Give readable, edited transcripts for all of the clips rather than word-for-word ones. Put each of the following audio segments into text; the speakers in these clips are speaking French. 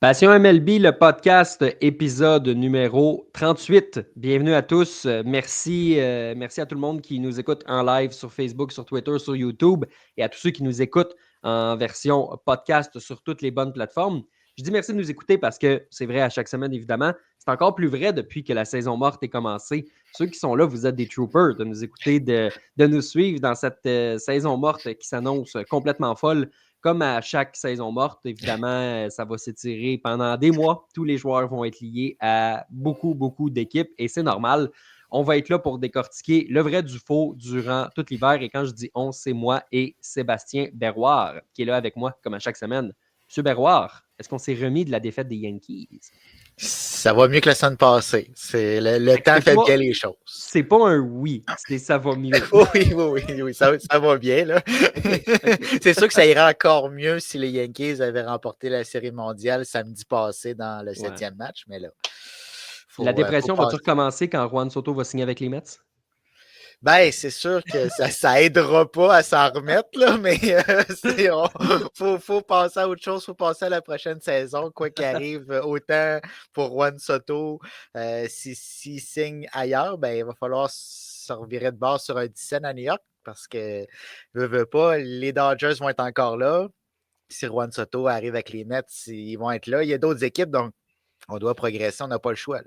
Passion MLB, le podcast, épisode numéro 38. Bienvenue à tous. Merci à tout le monde qui nous écoute en live sur Facebook, sur Twitter, sur YouTube et à tous ceux qui nous écoutent en version podcast sur toutes les bonnes plateformes. Je dis merci de nous écouter parce que c'est vrai à chaque semaine, évidemment. C'est encore plus vrai depuis que la saison morte est commencée. Ceux qui sont là, vous êtes des troopers de nous écouter, de nous suivre dans cette saison morte qui s'annonce complètement folle. Comme à chaque saison morte, évidemment, ça va s'étirer pendant des mois. Tous les joueurs vont être liés à beaucoup, beaucoup d'équipes et c'est normal. On va être là pour décortiquer le vrai du faux durant tout l'hiver. Et quand je dis on, c'est moi et Sébastien Berroir qui est là avec moi comme à chaque semaine. Monsieur Berroir, est-ce qu'on s'est remis de la défaite des Yankees? Ça va mieux que la semaine passée. Le temps fait bien les choses. C'est pas un oui, c'est ça va mieux. oui, ça va bien. Là. Okay. C'est sûr que ça irait encore mieux si les Yankees avaient remporté la Série mondiale samedi passé dans le 7e match, mais là. La dépression va-tu recommencer quand Juan Soto va signer avec les Mets? Ben, c'est sûr que ça aidera pas à s'en remettre, là, mais faut passer à autre chose, faut passer à la prochaine saison, quoi qu'il arrive, autant pour Juan Soto, s'il signe ailleurs, ben, il va falloir se revirer de bord sur un 10 à New York, parce que, veut pas, les Dodgers vont être encore là. Si Juan Soto arrive avec les Mets, ils vont être là. Il y a d'autres équipes, donc on doit progresser, on n'a pas le choix, là.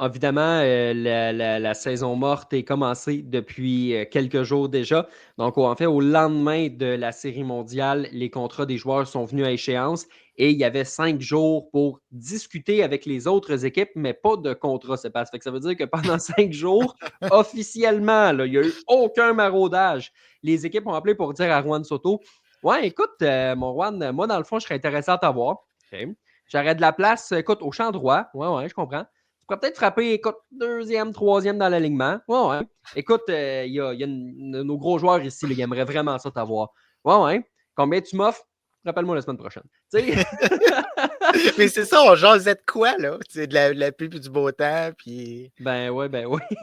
Évidemment, la saison morte est commencée depuis quelques jours déjà. Donc, en fait, au lendemain de la Série mondiale, les contrats des joueurs sont venus à échéance et il y avait 5 jours pour discuter avec les autres équipes, mais pas de contrat, Sébastien. Ça veut dire que pendant 5 jours, officiellement, là, il n'y a eu aucun maraudage. Les équipes ont appelé pour dire à Juan Soto, « Ouais, écoute, mon Juan, moi, dans le fond, je serais intéressé à t'avoir. Okay. J'aurais de la place, écoute, au champ droit. Ouais, je comprends. Tu pourrais peut-être frapper, écoute, 2e, 3e dans l'alignement. Ouais. Écoute, il y a nos gros joueurs ici, là, ils aimeraient vraiment ça t'avoir. Ouais. Combien tu m'offres? Rappelle-moi la semaine prochaine. Mais c'est ça, on jasait de quoi, là? C'est de la pluie puis du beau temps, puis... Ben oui.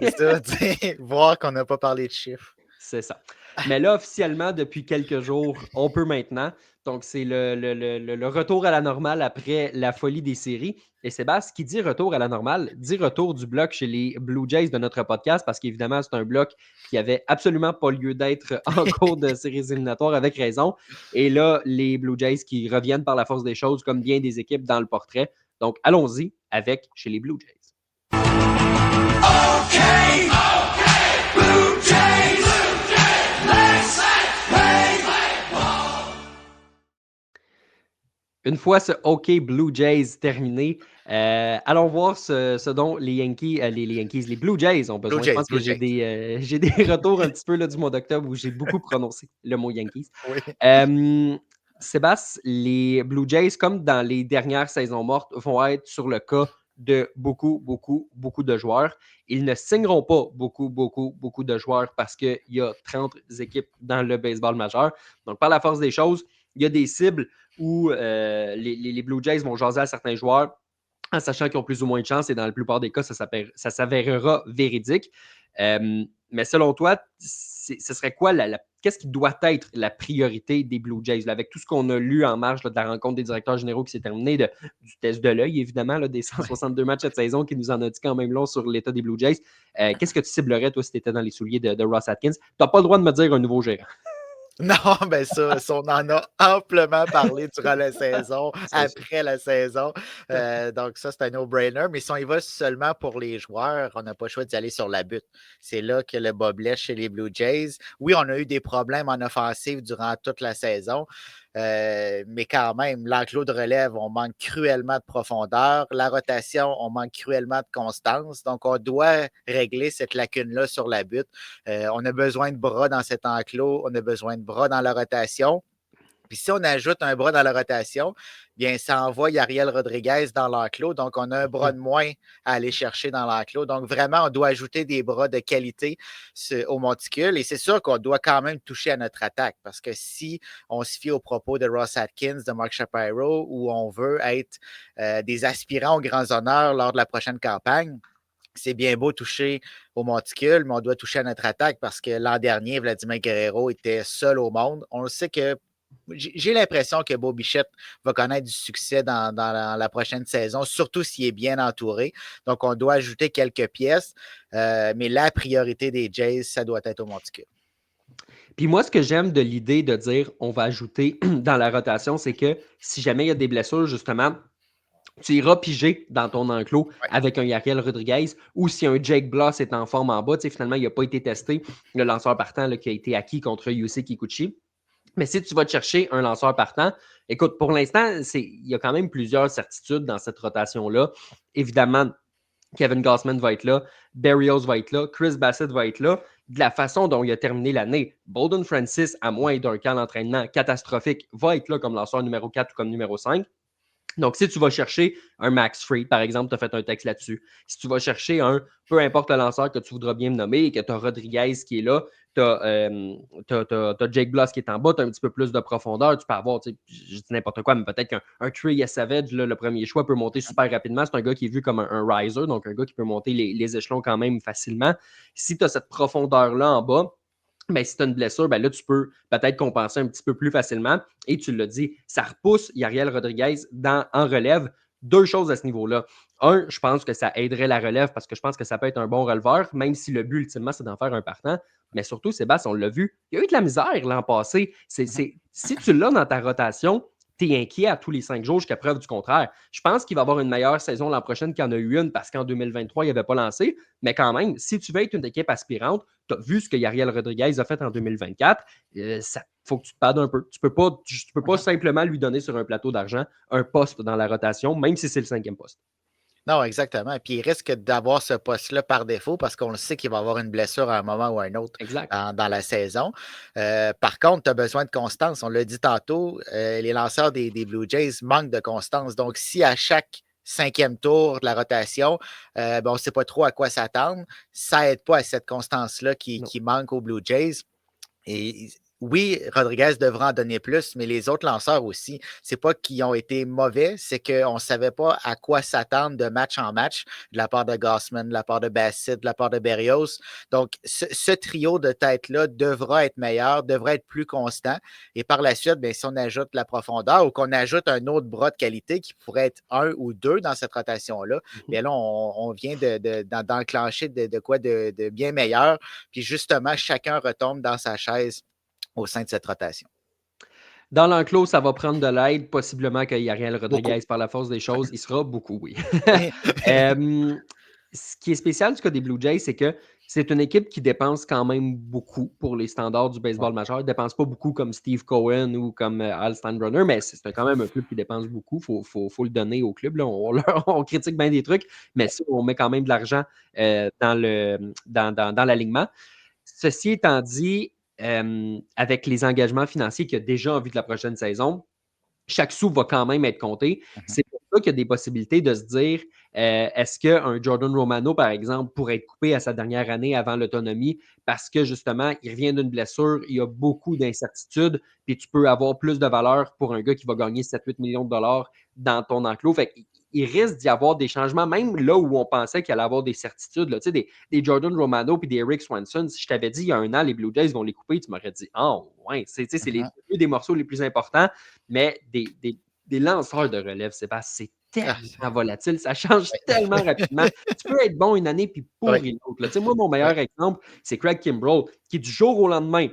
C'est ça, tu sais, voir qu'on n'a pas parlé de chiffres. C'est ça. Mais là, officiellement, depuis quelques jours, on peut maintenant. Donc, c'est le retour à la normale après la folie des séries. Et Sébastien, qui dit retour à la normale, dit retour du bloc chez les Blue Jays de notre podcast, parce qu'évidemment, c'est un bloc qui avait absolument pas lieu d'être en cours de séries éliminatoires, avec raison. Et là, les Blue Jays qui reviennent par la force des choses, comme bien des équipes dans le portrait. Donc, allons-y avec chez les Blue Jays. OK! Blue Jays! Une fois ce OK Blue Jays terminé, allons voir ce dont les Yankees, les Blue Jays ont besoin. Je pense que j'ai des retours un petit peu là, du mois d'octobre où j'ai beaucoup prononcé le mot Yankees. Oui. Sébastien, les Blue Jays, comme dans les dernières saisons mortes, vont être sur le cas de beaucoup de joueurs. Ils ne signeront pas beaucoup de joueurs parce qu'il y a 30 équipes dans le baseball majeur. Donc, par la force des choses, il y a des cibles où les Blue Jays vont jaser à certains joueurs en sachant qu'ils ont plus ou moins de chance et dans la plupart des cas, ça s'avérera véridique. Mais selon toi, ce serait quoi qu'est-ce qui doit être la priorité des Blue Jays? Là, avec tout ce qu'on a lu en marge là, de la rencontre des directeurs généraux qui s'est terminée, du test de l'œil, évidemment, là, des 162 matchs cette saison qui nous en a dit quand même long sur l'état des Blue Jays. Qu'est-ce que tu ciblerais, toi, si tu étais dans les souliers de Ross Atkins? Tu n'as pas le droit de me dire un nouveau gérant. Non, ben ça, on en a amplement parlé durant la saison, après la saison. Donc ça, c'est un no-brainer. Mais si on y va seulement pour les joueurs, on n'a pas le choix d'y aller sur la butte. C'est là que le bas blesse chez les Blue Jays. Oui, on a eu des problèmes en offensive durant toute la saison. Mais quand même, l'enclos de relève, on manque cruellement de profondeur. La rotation, on manque cruellement de constance. Donc, on doit régler cette lacune-là sur la butte. On a besoin de bras dans cet enclos. On a besoin de bras dans la rotation. Puis si on ajoute un bras dans la rotation, bien, ça envoie Yariel Rodriguez dans l'enclos. Donc, on a un bras de moins à aller chercher dans l'enclos. Donc, vraiment, on doit ajouter des bras de qualité au monticule. Et c'est sûr qu'on doit quand même toucher à notre attaque parce que si on se fie aux propos de Ross Atkins, de Mark Shapiro, où on veut être des aspirants aux grands honneurs lors de la prochaine campagne, c'est bien beau toucher au monticule, mais on doit toucher à notre attaque parce que l'an dernier, Vladimir Guerrero était seul au monde. On le sait que j'ai l'impression que Bo Bichette va connaître du succès dans la prochaine saison, surtout s'il est bien entouré. Donc, on doit ajouter quelques pièces, mais la priorité des Jays, ça doit être au monticule. Puis moi, ce que j'aime de l'idée de dire on va ajouter dans la rotation, c'est que si jamais il y a des blessures, justement, tu iras piger dans ton enclos Ouais. avec un Yariel Rodriguez ou si un Jake Bloss est en forme en bas, finalement, il n'a pas été testé, le lanceur partant là, qui a été acquis contre Yusei Kikuchi. Mais si tu vas te chercher un lanceur partant, écoute, pour l'instant, il y a quand même plusieurs certitudes dans cette rotation-là. Évidemment, Kevin Gausman va être là, Berrios va être là, Chris Bassett va être là. De la façon dont il a terminé l'année, Bolden Francis, à moins d'un camp d'entraînement catastrophique, va être là comme lanceur numéro 4 ou comme numéro 5. Donc, si tu vas chercher un Max Fried, par exemple, tu as fait un texte là-dessus. Si tu vas chercher peu importe le lanceur que tu voudras bien me nommer, et que tu as Rodriguez qui est là, tu as Jake Bloss qui est en bas, tu as un petit peu plus de profondeur, tu peux avoir, je dis n'importe quoi, mais peut-être qu'un Trey Savage, là, le premier choix, peut monter super rapidement. C'est un gars qui est vu comme un riser, donc un gars qui peut monter les échelons quand même facilement. Si tu as cette profondeur-là en bas, ben, si tu as une blessure, ben là, tu peux peut-être compenser un petit peu plus facilement. Et tu l'as dit, ça repousse Yariel Rodriguez en relève. Deux choses à ce niveau-là. Un, je pense que ça aiderait la relève parce que je pense que ça peut être un bon releveur, même si le but, ultimement, c'est d'en faire un partant. Mais surtout, Sébastien, on l'a vu, il y a eu de la misère l'an passé. Si tu l'as dans ta rotation, tu es inquiet à tous les 5 jours jusqu'à preuve du contraire. Je pense qu'il va avoir une meilleure saison l'an prochain qu'il y en a eu une parce qu'en 2023, il n'avait pas lancé. Mais quand même, si tu veux être une équipe aspirante, tu as vu ce que Yariel Rodriguez a fait en 2024. Il faut que tu te pades un peu. Tu ne peux pas simplement lui donner sur un plateau d'argent un poste dans la rotation, même si c'est le 5e poste. Non, exactement. Puis il risque d'avoir ce poste-là par défaut parce qu'on le sait qu'il va avoir une blessure à un moment ou à un autre dans la saison. Par contre, tu as besoin de constance. On l'a dit tantôt, les lanceurs des Blue Jays manquent de constance. Donc, si à chaque 5e tour de la rotation, on ne sait pas trop à quoi s'attendre, ça n'aide pas à cette constance-là qui manque aux Blue Jays. Et oui, Rodriguez devra en donner plus, mais les autres lanceurs aussi. C'est pas qu'ils ont été mauvais, c'est qu'on ne savait pas à quoi s'attendre de match en match de la part de Gausman, de la part de Bassett, de la part de Berrios. Donc, ce trio de tête-là devra être meilleur, devra être plus constant. Et par la suite, bien, si on ajoute la profondeur ou qu'on ajoute un autre bras de qualité qui pourrait être un ou deux dans cette rotation-là, bien là, on vient d'enclencher de quoi de bien meilleur. Puis justement, chacun retombe dans sa chaise au sein de cette rotation. Dans l'enclos, ça va prendre de l'aide, possiblement qu'il y a Ariel Rodriguez Beaucoup. par la force des choses. Il sera beaucoup, oui. Oui. Ce qui est spécial du cas des Blue Jays, c'est que c'est une équipe qui dépense quand même beaucoup pour les standards du baseball majeur. Elle ne dépense pas beaucoup comme Steve Cohen ou comme Al Steinbrenner, mais c'est quand même un club qui dépense beaucoup. Il faut le donner au club. Là. On critique bien des trucs, mais si on met quand même de l'argent dans l'alignement. Ceci étant dit, avec les engagements financiers qu'il y a déjà en vue de la prochaine saison, chaque sou va quand même être compté. C'est pour ça qu'il y a des possibilités de se dire est-ce qu'un Jordan Romano, par exemple, pourrait être coupé à sa dernière année avant l'autonomie parce que justement, il revient d'une blessure, il y a beaucoup d'incertitudes, puis tu peux avoir plus de valeur pour un gars qui va gagner 7-8 millions de dollars dans ton enclos. Fait il risque d'y avoir des changements, même là où on pensait qu'il allait avoir des certitudes. Là, des Jordan Romano puis des Eric Swanson, si je t'avais dit il y a un an, les Blue Jays vont les couper, tu m'aurais dit oh, ouais, c'est des morceaux les plus importants, mais des lanceurs de relève, c'est tellement volatile, ça change tellement rapidement. Tu peux être bon une année puis pourri l'autre. Moi, mon meilleur exemple, c'est Craig Kimbrell, qui du jour au lendemain,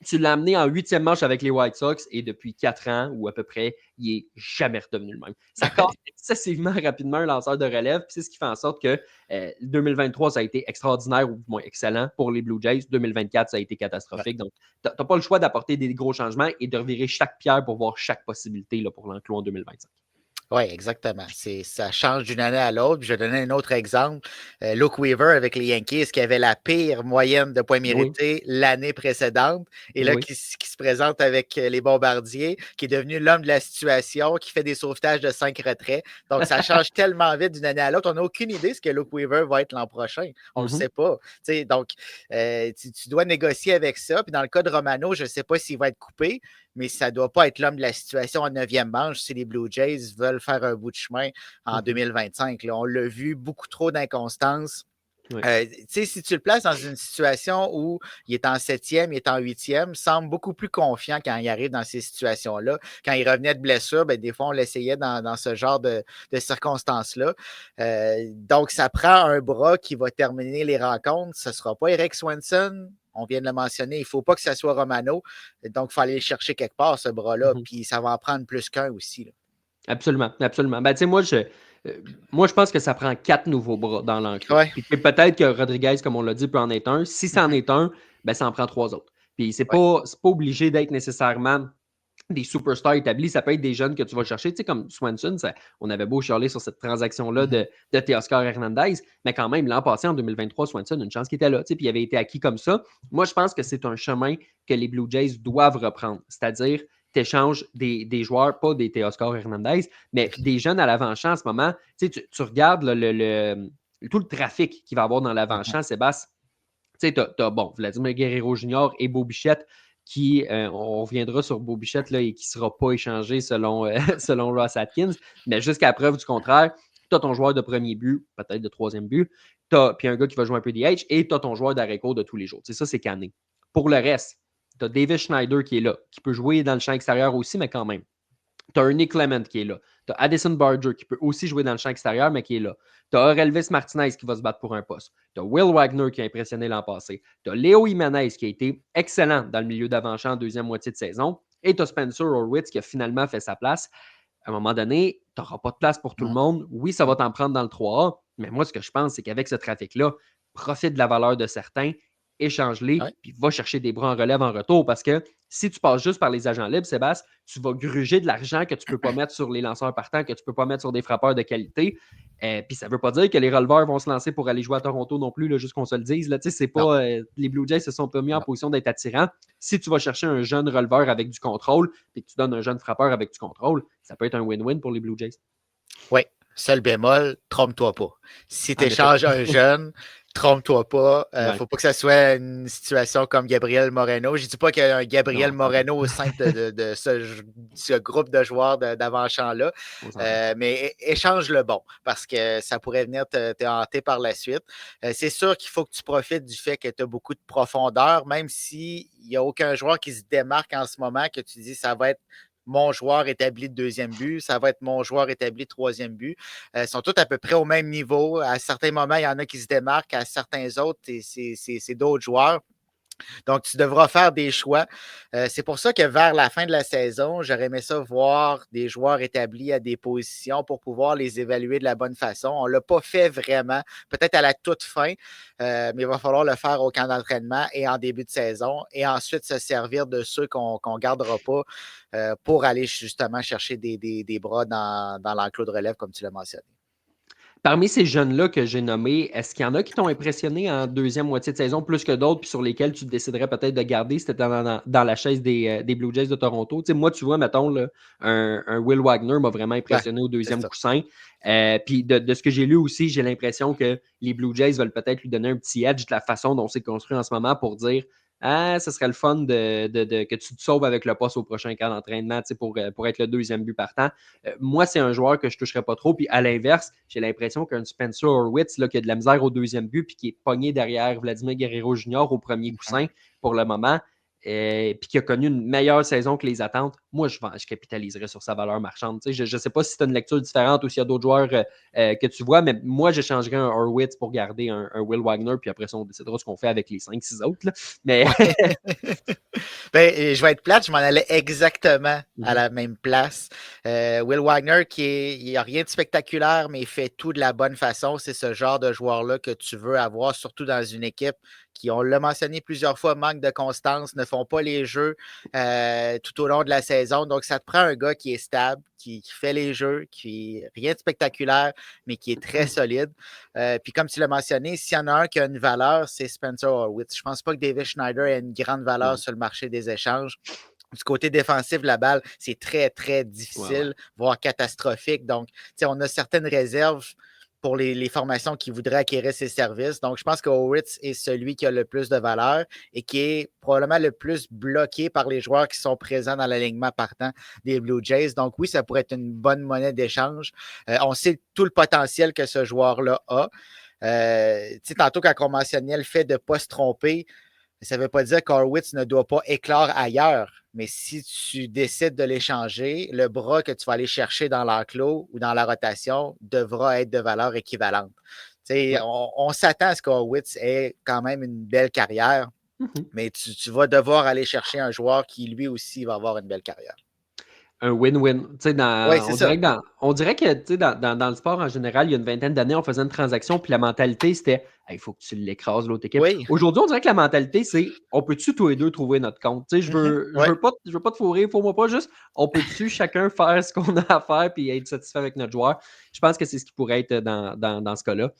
tu l'as amené en 8e manche avec les White Sox et depuis 4 ans ou à peu près, il n'est jamais redevenu le même. Ça casse excessivement rapidement un lanceur de relève, puis c'est ce qui fait en sorte que 2023, ça a été extraordinaire ou du moins excellent pour les Blue Jays. 2024, ça a été catastrophique. Donc, tu n'as pas le choix d'apporter des gros changements et de revirer chaque pierre pour voir chaque possibilité là, pour l'enclos en 2025. Oui, exactement. Ça change d'une année à l'autre. Je vais donner un autre exemple. Luke Weaver avec les Yankees, qui avait la pire moyenne de points mérités l'année précédente, et là, qui se présente avec les Bombardiers, qui est devenu l'homme de la situation, qui fait des sauvetages de 5 retraits. Donc, ça change tellement vite d'une année à l'autre. On n'a aucune idée de ce que Luke Weaver va être l'an prochain. On ne le sait pas. Donc, tu dois négocier avec ça. Puis dans le cas de Romano, je ne sais pas s'il va être coupé, mais ça ne doit pas être l'homme de la situation en 9e manche si les Blue Jays veulent faire un bout de chemin en 2025. Là, on l'a vu, beaucoup trop d'inconstance. Ouais. Si tu le places dans une situation où il est en 7e, il est en 8e, semble beaucoup plus confiant quand il arrive dans ces situations-là. Quand il revenait de blessure, des fois, on l'essayait dans ce genre de circonstances-là. Donc, ça prend un bras qui va terminer les rencontres. Ce ne sera pas Erik Swenson. On vient de le mentionner. Il ne faut pas que ce soit Romano. Donc, il faut aller le chercher quelque part, ce bras-là. Puis, ça va en prendre plus qu'un aussi. Là. Absolument, absolument. Ben, tu sais, moi, je pense que ça prend 4 nouveaux bras dans l'enclos. Ouais. Puis peut-être que Rodriguez, comme on l'a dit, peut en être un. Si ça en est un, ben, ça en prend 3 autres. Puis c'est pas obligé d'être nécessairement des superstars établis. Ça peut être des jeunes que tu vas chercher. Tu sais, comme Swanson, on avait beau chialer sur cette transaction-là de Teoscar Hernandez, mais quand même, l'an passé, en 2023, Swanson, une chance qu'il était là. Tu sais, puis il avait été acquis comme ça. Moi, je pense que c'est un chemin que les Blue Jays doivent reprendre. C'est-à-dire, tu échanges des joueurs, pas des Teoscar Hernandez, mais des jeunes à l'avant-champ en ce moment. Tu sais, tu regardes tout le trafic qu'il va y avoir dans l'avant-champ, Sébastien. Tu sais, tu as, Vladimir Guerrero Jr. et Beau Bichette qui, on reviendra sur Beau Bichette là, et qui ne sera pas échangé selon, selon Ross Atkins, mais jusqu'à preuve du contraire, tu as ton joueur de premier but, peut-être de troisième but, puis un gars qui va jouer un peu DH, et tu as ton joueur d'arrêt-court de tous les jours. Tu sais, ça, c'est canné. Pour le reste, tu as David Schneider qui est là, qui peut jouer dans le champ extérieur aussi, mais quand même. Tu as un Nick Clement qui est là. Tu as Addison Barger qui peut aussi jouer dans le champ extérieur, mais qui est là. Tu as Orelvis Martinez qui va se battre pour un poste. Tu as Will Wagner qui a impressionné l'an passé. Tu as Léo Jimenez qui a été excellent dans le milieu d'avant-champ en deuxième moitié de saison. Et tu as Spencer Horwitz qui a finalement fait sa place. À un moment donné, tu n'auras pas de place pour tout le monde. Oui, ça va t'en prendre dans le 3A, mais moi, ce que je pense, c'est qu'avec ce trafic-là, profite de la valeur de certains, échange-les, puis va chercher des bras en relève en retour. Parce que si tu passes juste par les agents libres, Sébastien, tu vas gruger de l'argent que tu ne peux pas mettre sur les lanceurs partants, que tu ne peux pas mettre sur des frappeurs de qualité. Puis ça ne veut pas dire que les releveurs vont se lancer pour aller jouer à Toronto non plus, là, juste qu'on se le dise. Là, c'est pas, les Blue Jays se sont pas mis en position d'être attirants. Si tu vas chercher un jeune releveur avec du contrôle et que tu donnes un jeune frappeur avec du contrôle, ça peut être un win-win pour les Blue Jays. Oui, seul bémol, trompe-toi pas. Si tu échanges un jeune, trompe-toi pas. Il ne faut pas que ça soit une situation comme Gabriel Moreno. Je ne dis pas qu'il y a un Gabriel Moreno au sein de ce groupe de joueurs d'avant-champ-là, mais échange le bon parce que ça pourrait venir te hanter par la suite. C'est sûr qu'il faut que tu profites du fait que tu as beaucoup de profondeur, même s'il n'y a aucun joueur qui se démarque en ce moment que tu dis ça va être mon joueur établi de deuxième but, ça va être mon joueur établi de troisième but. Ils sont tous à peu près au même niveau. À certains moments, il y en a qui se démarquent, à certains autres, c'est d'autres joueurs. Donc, tu devras faire des choix. C'est pour ça que vers la fin de la saison, j'aurais aimé ça voir des joueurs établis à des positions pour pouvoir les évaluer de la bonne façon. On ne l'a pas fait vraiment, peut-être à la toute fin, mais il va falloir le faire au camp d'entraînement et en début de saison et ensuite se servir de ceux qu'on ne gardera pas pour aller justement chercher des bras dans l'enclos de relève, comme tu l'as mentionné. Parmi ces jeunes-là que j'ai nommés, est-ce qu'il y en a qui t'ont impressionné en deuxième moitié de saison plus que d'autres, puis sur lesquels tu déciderais peut-être de garder si tu étais dans la chaise des Blue Jays de Toronto? Tu sais, moi, tu vois, mettons, là, un Will Wagner m'a vraiment impressionné au deuxième coussin. Puis de ce que j'ai lu aussi, j'ai l'impression que les Blue Jays veulent peut-être lui donner un petit edge de la façon dont c'est construit en ce moment pour dire ce serait le fun que tu te sauves avec le poste au prochain camp d'entraînement pour être le deuxième but partant. Moi, c'est un joueur que je ne toucherais pas trop. Puis à l'inverse, j'ai l'impression qu'un Spencer Horwitz là, qui a de la misère au deuxième but puis qui est pogné derrière Vladimir Guerrero Jr. au premier coussin pour le moment, puis qui a connu une meilleure saison que les attentes, moi, je capitaliserais sur sa valeur marchande. Tu sais, je ne sais pas si tu as une lecture différente ou s'il y a d'autres joueurs que tu vois, mais moi, j'échangerais un Horwitz pour garder un Will Wagner, puis après ça, on décidera ce qu'on fait avec les 5-6 autres. Là. Mais... je vais être plate, je m'en allais exactement à la même place. Will Wagner, il n'y a rien de spectaculaire, mais il fait tout de la bonne façon. C'est ce genre de joueur-là que tu veux avoir, surtout dans une équipe qui, on l'a mentionné plusieurs fois, manque de constance, ne font pas les jeux tout au long de la saison. Donc, ça te prend un gars qui est stable, qui fait les jeux, qui rien de spectaculaire, mais qui est très solide. Puis, comme tu l'as mentionné, s'il y en a un qui a une valeur, c'est Spencer Horwitz. Je ne pense pas que David Schneider ait une grande valeur sur le marché des échanges. Du côté défensif de la balle, c'est très, très difficile, voire catastrophique. Donc, on a certaines réserves pour les formations qui voudraient acquérir ces services. Donc, je pense que Horwitz est celui qui a le plus de valeur et qui est probablement le plus bloqué par les joueurs qui sont présents dans l'alignement partant des Blue Jays. Donc, oui, ça pourrait être une bonne monnaie d'échange. On sait tout le potentiel que ce joueur-là a. Tantôt, quand on mentionnait le fait de ne pas se tromper, ça ne veut pas dire qu'Horwitz ne doit pas éclore ailleurs. Mais si tu décides de l'échanger, le bras que tu vas aller chercher dans l'enclos ou dans la rotation devra être de valeur équivalente. Ouais. On s'attend à ce qu'Horwitz ait quand même une belle carrière, mais tu vas devoir aller chercher un joueur qui, lui aussi, va avoir une belle carrière. Un win-win. Oui, c'est ça. On dirait que dans le sport en général, il y a une vingtaine d'années, on faisait une transaction, puis la mentalité, c'était il faut que tu l'écrases, l'autre équipe. Oui. Aujourd'hui, on dirait que la mentalité, c'est on peut-tu tous les deux trouver notre compte? Je veux pas te fourrer, faut-moi pas juste, on peut-tu chacun faire ce qu'on a à faire puis être satisfait avec notre joueur? Je pense que c'est ce qui pourrait être dans ce cas-là.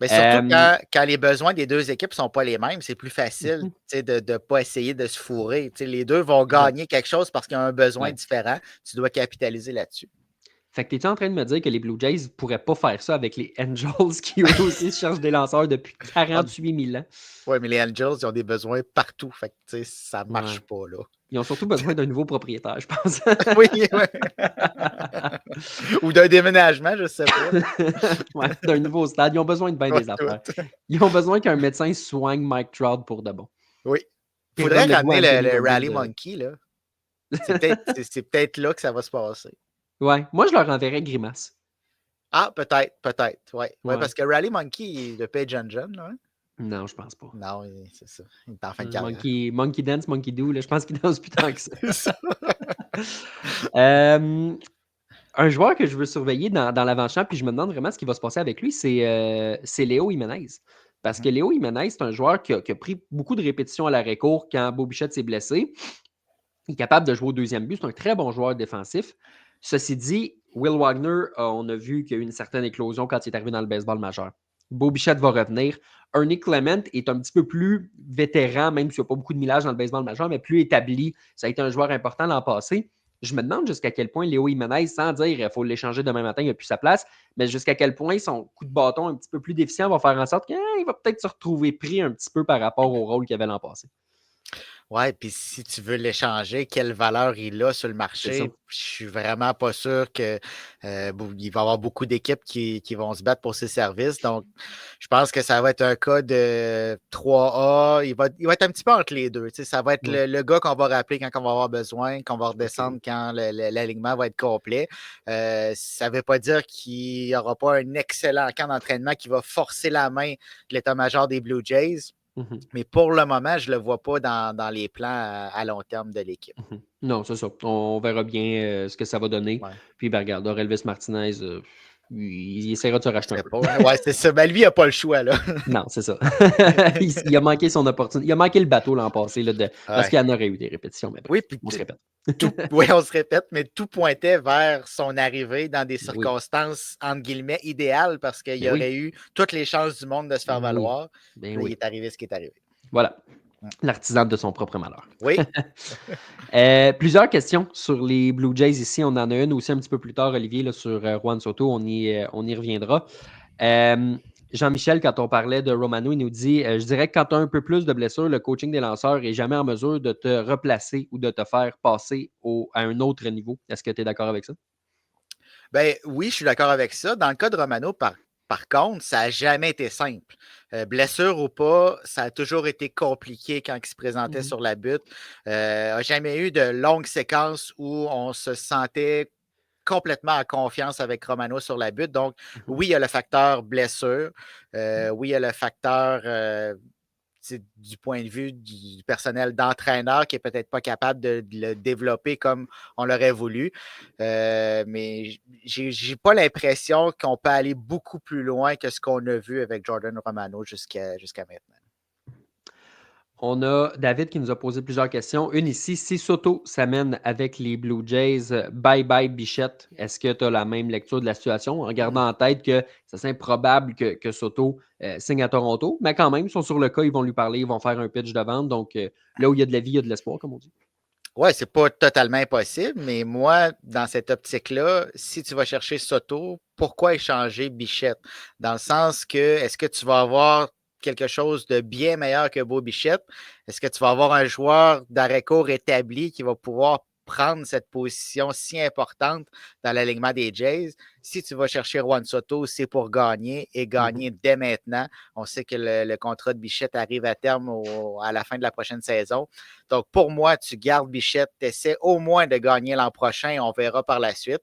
Mais surtout quand les besoins des deux équipes ne sont pas les mêmes, c'est plus facile de ne pas essayer de se fourrer. Les deux vont gagner quelque chose parce qu'ils ont un besoin différent. Tu dois capitaliser là-dessus. Fait que t'es-tu en train de me dire que les Blue Jays ne pourraient pas faire ça avec les Angels qui eux aussi cherchent des lanceurs depuis 48 000 ans? Oui, mais les Angels, ils ont des besoins partout. Fait que ça ne marche pas, là. Ils ont surtout besoin d'un nouveau propriétaire, je pense. Oui. Ou d'un déménagement, je ne sais pas. D'un nouveau stade. Ils ont besoin de bien des affaires. Ils ont besoin qu'un médecin soigne Mike Trout pour de bon. Oui. Il faudrait ramener le Rally Monkey, là. C'est peut-être là que ça va se passer. Ouais. Moi, je leur enverrais Grimace. Ah, peut-être. Oui, parce que Rally Monkey, il le paye John, là. Hein? Non, je pense pas. Non, c'est ça. Il est en fin de carrière. Monkey Dance, Monkey Do, là, je pense qu'il danse plus tant que ça. Un joueur que je veux surveiller dans l'avant-champ, puis je me demande vraiment ce qui va se passer avec lui, c'est Léo Jiménez. Parce que Léo Jiménez, c'est un joueur qui a pris beaucoup de répétitions à l'arrêt-court quand Bo Bichette s'est blessé. Il est capable de jouer au deuxième but. C'est un très bon joueur défensif. Ceci dit, Will Wagner, on a vu qu'il y a eu une certaine éclosion quand il est arrivé dans le baseball majeur. Bo Bichette va revenir. Ernie Clement est un petit peu plus vétéran, même s'il n'y a pas beaucoup de millage dans le baseball majeur, mais plus établi. Ça a été un joueur important l'an passé. Je me demande jusqu'à quel point Léo Jiménez, sans dire qu'il faut l'échanger demain matin, il n'a plus sa place, mais jusqu'à quel point son coup de bâton un petit peu plus déficient va faire en sorte qu'il va peut-être se retrouver pris un petit peu par rapport au rôle qu'il avait l'an passé. Oui, puis si tu veux l'échanger, quelle valeur il a sur le marché? Je suis vraiment pas sûr qu'il va y avoir beaucoup d'équipes qui vont se battre pour ses services. Donc, je pense que ça va être un cas de 3A. Il va être un petit peu entre les deux. Ça va être le gars qu'on va rappeler quand on va avoir besoin, qu'on va redescendre quand l'alignement va être complet. Ça ne veut pas dire qu'il n'y aura pas un excellent camp d'entraînement qui va forcer la main de l'état-major des Blue Jays. Mais pour le moment, je ne le vois pas dans les plans à long terme de l'équipe. Non, c'est ça. On verra bien ce que ça va donner. Ouais. Puis, ben, regarde, Elvis Martinez, il essaiera de se racheter un peu. Oui, c'est ça. Ben, lui, il n'a pas le choix, là. Non, c'est ça. il a manqué son opportunité. Il a manqué le bateau l'an passé, là, parce qu'il y en aurait eu des répétitions. Mais bref, oui, on se répète. Oui, on se répète, mais tout pointait vers son arrivée dans des circonstances, entre guillemets, idéales, parce qu'il y aurait eu toutes les chances du monde de se faire valoir. Il est arrivé ce qui est arrivé. Voilà. L'artisan de son propre malheur. Oui. Plusieurs questions sur les Blue Jays ici. On en a une aussi un petit peu plus tard, Olivier, là, sur Juan Soto. On y reviendra. Jean-Michel, quand on parlait de Romano, il nous dit je dirais que quand tu as un peu plus de blessures, le coaching des lanceurs n'est jamais en mesure de te replacer ou de te faire passer à un autre niveau. Est-ce que tu es d'accord avec ça? Ben oui, je suis d'accord avec ça. Dans le cas de Romano, par contre, ça n'a jamais été simple. Blessure ou pas, ça a toujours été compliqué quand il se présentait sur la butte. Il n'a jamais eu de longues séquences où on se sentait complètement en confiance avec Romano sur la butte. Donc, oui, il y a le facteur blessure. Oui, il y a le facteur du point de vue du personnel d'entraîneur qui n'est peut-être pas capable de le développer comme on l'aurait voulu. Mais je n'ai pas l'impression qu'on peut aller beaucoup plus loin que ce qu'on a vu avec Jordan Romano jusqu'à maintenant. On a David qui nous a posé plusieurs questions. Une ici, si Soto s'amène avec les Blue Jays, bye Bichette, est-ce que tu as la même lecture de la situation en gardant en tête que c'est improbable que Soto signe à Toronto, mais quand même, ils sont sur le cas, ils vont lui parler, ils vont faire un pitch de vente. Donc, là où il y a de la vie, il y a de l'espoir, comme on dit. Oui, c'est pas totalement impossible, mais moi, dans cette optique-là, si tu vas chercher Soto, pourquoi échanger Bichette? Dans le sens que, est-ce que tu vas avoir quelque chose de bien meilleur que Bo Bichette? Est-ce que tu vas avoir un joueur d'arrêt court établi qui va pouvoir prendre cette position si importante dans l'alignement des Jays. Si tu vas chercher Juan Soto, c'est pour gagner et gagner dès maintenant. On sait que le contrat de Bichette arrive à terme à la fin de la prochaine saison. Donc, pour moi, tu gardes Bichette, tu essaies au moins de gagner l'an prochain. On verra par la suite.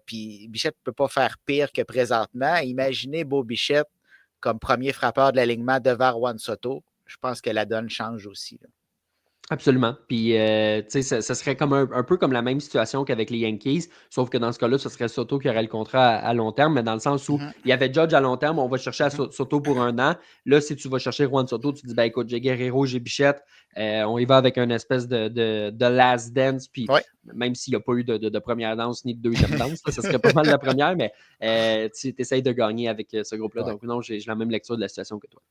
Puis Bichette ne peut pas faire pire que présentement. Imaginez Beau Bichette comme premier frappeur de l'alignement devant Juan Soto. Je pense que la donne change aussi. Là. Absolument. Puis, tu sais, ça serait comme un peu comme la même situation qu'avec les Yankees, sauf que dans ce cas-là, ce serait Soto qui aurait le contrat à long terme, mais dans le sens où il y avait Judge à long terme, on va chercher à Soto pour 1 an. Là, si tu vas chercher Juan Soto, tu te dis, ben écoute, j'ai Guerrero, j'ai Bichette, on y va avec une espèce de last dance, puis même s'il n'y a pas eu de première danse ni de deuxième danse, ça serait pas mal la première, mais tu essayes de gagner avec ce groupe-là. Donc non, j'ai la même lecture de la situation que toi.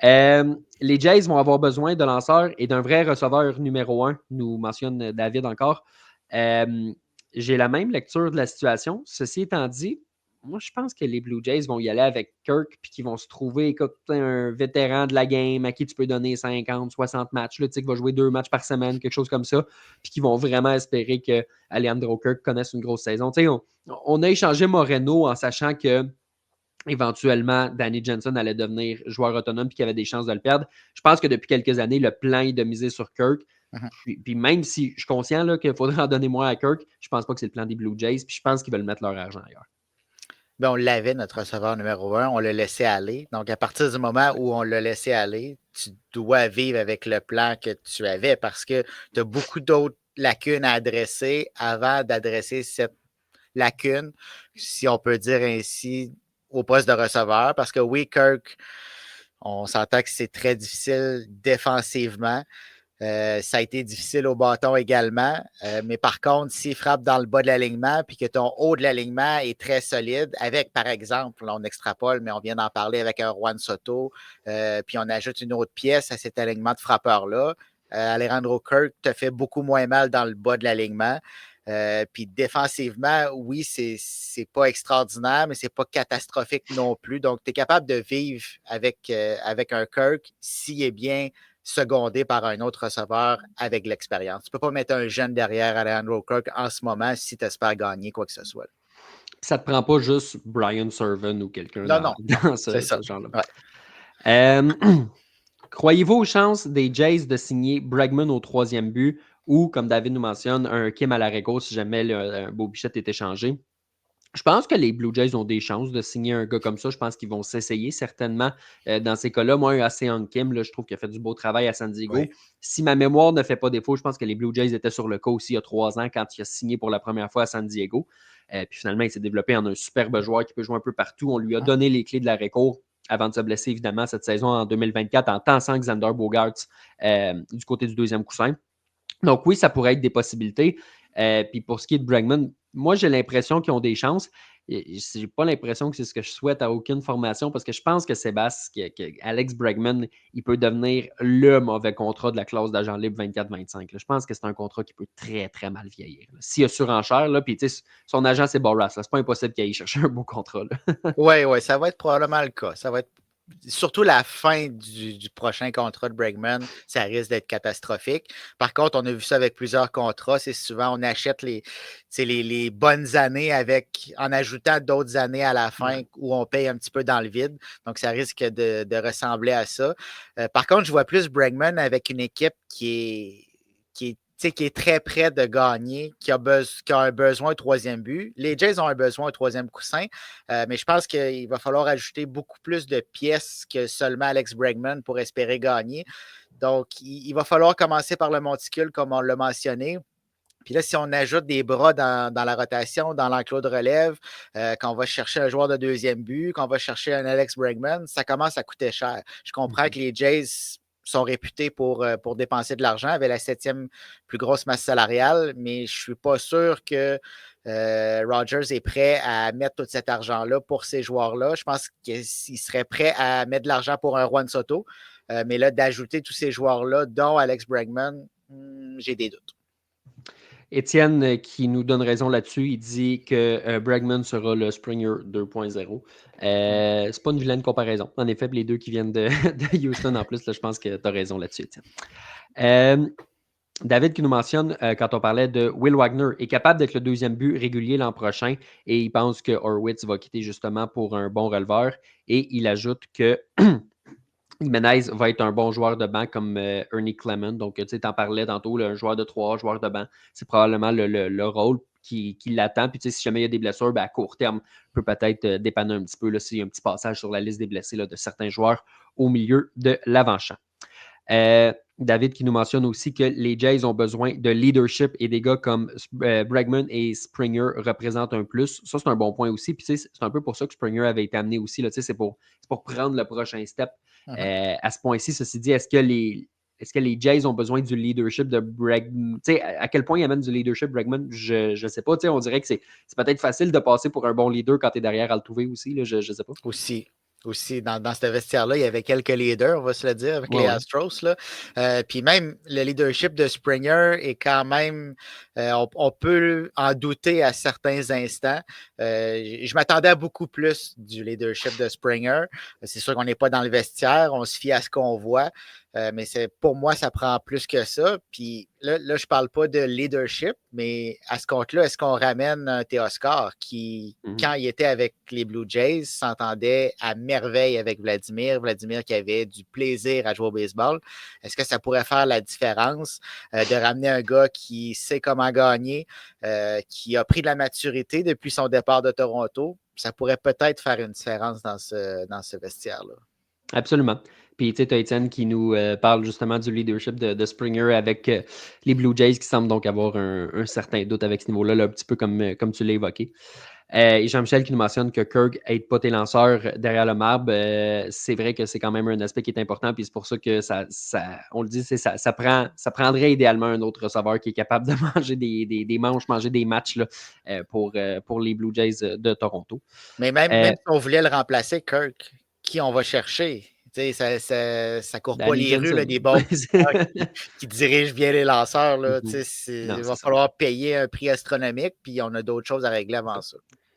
Les Jays vont avoir besoin de lanceurs et d'un vrai receveur numéro 1, nous mentionne David encore. J'ai la même lecture de la situation. Ceci étant dit, moi, je pense que les Blue Jays vont y aller avec Kirk puis qu'ils vont se trouver un vétéran de la game à qui tu peux donner 50, 60 matchs, là, qui va jouer 2 matchs par semaine, quelque chose comme ça, puis qui vont vraiment espérer que Alejandro Kirk connaisse une grosse saison. On a échangé Moreno en sachant que éventuellement, Danny Jensen allait devenir joueur autonome et qu'il avait des chances de le perdre. Je pense que depuis quelques années, le plan est de miser sur Kirk. Puis même si je suis conscient qu'il faudrait en donner moins à Kirk, je pense pas que c'est le plan des Blue Jays. Puis je pense qu'ils veulent mettre leur argent ailleurs. Ben, on l'avait, notre receveur numéro 1, on l'a laissé aller. Donc, à partir du moment où on l'a laissé aller, tu dois vivre avec le plan que tu avais parce que tu as beaucoup d'autres lacunes à adresser avant d'adresser cette lacune, si on peut dire ainsi, au poste de receveur. Parce que oui, Kirk, on s'entend que c'est très difficile défensivement. Ça a été difficile au bâton également. Mais par contre, s'il frappe dans le bas de l'alignement puis que ton haut de l'alignement est très solide, avec, par exemple, là, on extrapole, mais on vient d'en parler avec un Juan Soto, puis on ajoute une autre pièce à cet alignement de frappeur-là, Alejandro Kirk te fait beaucoup moins mal dans le bas de l'alignement. Puis défensivement, oui, c'est pas extraordinaire, mais c'est pas catastrophique non plus. Donc, tu es capable de vivre avec un Kirk s'il est bien secondé par un autre receveur avec l'expérience. Tu ne peux pas mettre un jeune derrière Alejandro Kirk en ce moment si tu espères gagner quoi que ce soit. Ça ne te prend pas juste Brian Serven ou quelqu'un dans ce genre-là. Ouais. Croyez-vous aux chances des Jays de signer Bregman au 3e but ou, comme David nous mentionne, un Kim Alareco si jamais un Beau Bichette est échangé? Je pense que les Blue Jays ont des chances de signer un gars comme ça. Je pense qu'ils vont s'essayer certainement dans ces cas-là. Moi, un Seon Kim, là, je trouve qu'il a fait du beau travail à San Diego. Oui. Si ma mémoire ne fait pas défaut, je pense que les Blue Jays étaient sur le cas aussi il y a 3 ans quand il a signé pour la première fois à San Diego. Puis finalement, il s'est développé en un superbe joueur qui peut jouer un peu partout. On lui a donné les clés de la récours avant de se blesser, évidemment, cette saison en 2024 en tassant Xander Bogaerts du côté du 2e coussin. Donc oui, ça pourrait être des possibilités. Puis pour ce qui est de Bregman, moi, j'ai l'impression qu'ils ont des chances. Je n'ai pas l'impression que c'est ce que je souhaite à aucune formation parce que je pense que Sébastien, Alex Bregman, il peut devenir le mauvais contrat de la clause d'agent libre 24-25. Je pense que c'est un contrat qui peut très, très mal vieillir. S'il y a surenchère, puis son agent, c'est Boras. C'est pas impossible qu'il aille chercher un beau contrat. Oui, ça va être probablement le cas. Ça va être surtout la fin du prochain contrat de Bregman, ça risque d'être catastrophique. Par contre, on a vu ça avec plusieurs contrats. C'est souvent, on achète les bonnes années en ajoutant d'autres années à la fin où on paye un petit peu dans le vide. Donc, ça risque de ressembler à ça. Par contre, je vois plus Bregman avec une équipe qui est très près de gagner, qui a un besoin de 3e but. Les Jays ont un besoin de 3e coussin, mais je pense qu'il va falloir ajouter beaucoup plus de pièces que seulement Alex Bregman pour espérer gagner. Donc, il va falloir commencer par le monticule, comme on l'a mentionné. Puis là, si on ajoute des bras dans la rotation, dans l'enclos de relève, qu'on va chercher un joueur de 2e but, qu'on va chercher un Alex Bregman, ça commence à coûter cher. Je comprends que les Jays sont réputés pour dépenser de l'argent, avaient la 7e plus grosse masse salariale, mais je ne suis pas sûr que Rogers est prêt à mettre tout cet argent-là pour ces joueurs-là. Je pense qu'il serait prêt à mettre de l'argent pour un Juan Soto, mais là, d'ajouter tous ces joueurs-là, dont Alex Bregman, j'ai des doutes. Étienne, qui nous donne raison là-dessus, il dit que Bregman sera le Springer 2.0. C'est pas une vilaine comparaison. En effet, les deux qui viennent de Houston en plus, là, je pense que tu as raison là-dessus, Étienne. David qui nous mentionne, quand on parlait de Will Wagner, est capable d'être le deuxième but régulier l'an prochain et il pense que Horwitz va quitter justement pour un bon releveur. Et il ajoute que Jimenez va être un bon joueur de banc comme Ernie Clement. Donc, tu sais, t'en parlais tantôt, là, un joueur de 3, joueur de banc. C'est probablement le rôle qui l'attend. Puis, tu sais, si jamais il y a des blessures, à court terme, peut peut-être dépanner un petit peu là, s'il y a un petit passage sur la liste des blessés là, de certains joueurs au milieu de l'avant-champ. David qui nous mentionne aussi que les Jays ont besoin de leadership et des gars comme Bregman et Springer représentent un plus. Ça, c'est un bon point aussi. Puis, tu sais, c'est un peu pour ça que Springer avait été amené aussi. Là, tu sais, c'est pour prendre le prochain step. À ce point-ci, ceci dit, est-ce que les Jays ont besoin du leadership de Bregman? Tu sais, à quel point il amène du leadership, Bregman? Je ne sais pas. Tu sais, on dirait que c'est peut-être facile de passer pour un bon leader quand tu es derrière Altuve aussi. Là, je ne sais pas. Aussi, dans ce vestiaire-là, il y avait quelques leaders, on va se le dire, avec les Astros. Là. Puis même le leadership de Springer est quand même, on peut en douter à certains instants. Je m'attendais à beaucoup plus du leadership de Springer. C'est sûr qu'on n'est pas dans le vestiaire, on se fie à ce qu'on voit. Mais pour moi, ça prend plus que ça. Puis là, je ne parle pas de leadership, mais à ce compte-là, est-ce qu'on ramène un Teoscar qui, quand il était avec les Blue Jays, s'entendait à merveille avec Vladimir qui avait du plaisir à jouer au baseball? Est-ce que ça pourrait faire la différence de ramener un gars qui sait comment gagner, qui a pris de la maturité depuis son départ de Toronto? Ça pourrait peut-être faire une différence dans ce vestiaire-là. Absolument. Puis, tu sais, tu as Étienne qui nous parle justement du leadership de Springer avec les Blue Jays qui semblent donc avoir un certain doute avec ce niveau-là, là, un petit peu comme tu l'as évoqué. Et Jean-Michel qui nous mentionne que Kirk n'aide pas tes lanceurs derrière le marbre. C'est vrai que c'est quand même un aspect qui est important. Puis c'est pour ça que on le dit, ça prendrait idéalement un autre receveur qui est capable de manger des manches, manger des matchs là, pour les Blue Jays de Toronto. Mais même si on voulait le remplacer, Kirk, qui on va chercher? Ça court pas les rues, là, des bons qui dirigent bien les lanceurs. Là, il va falloir payer un prix astronomique, puis on a d'autres choses à régler avant ça.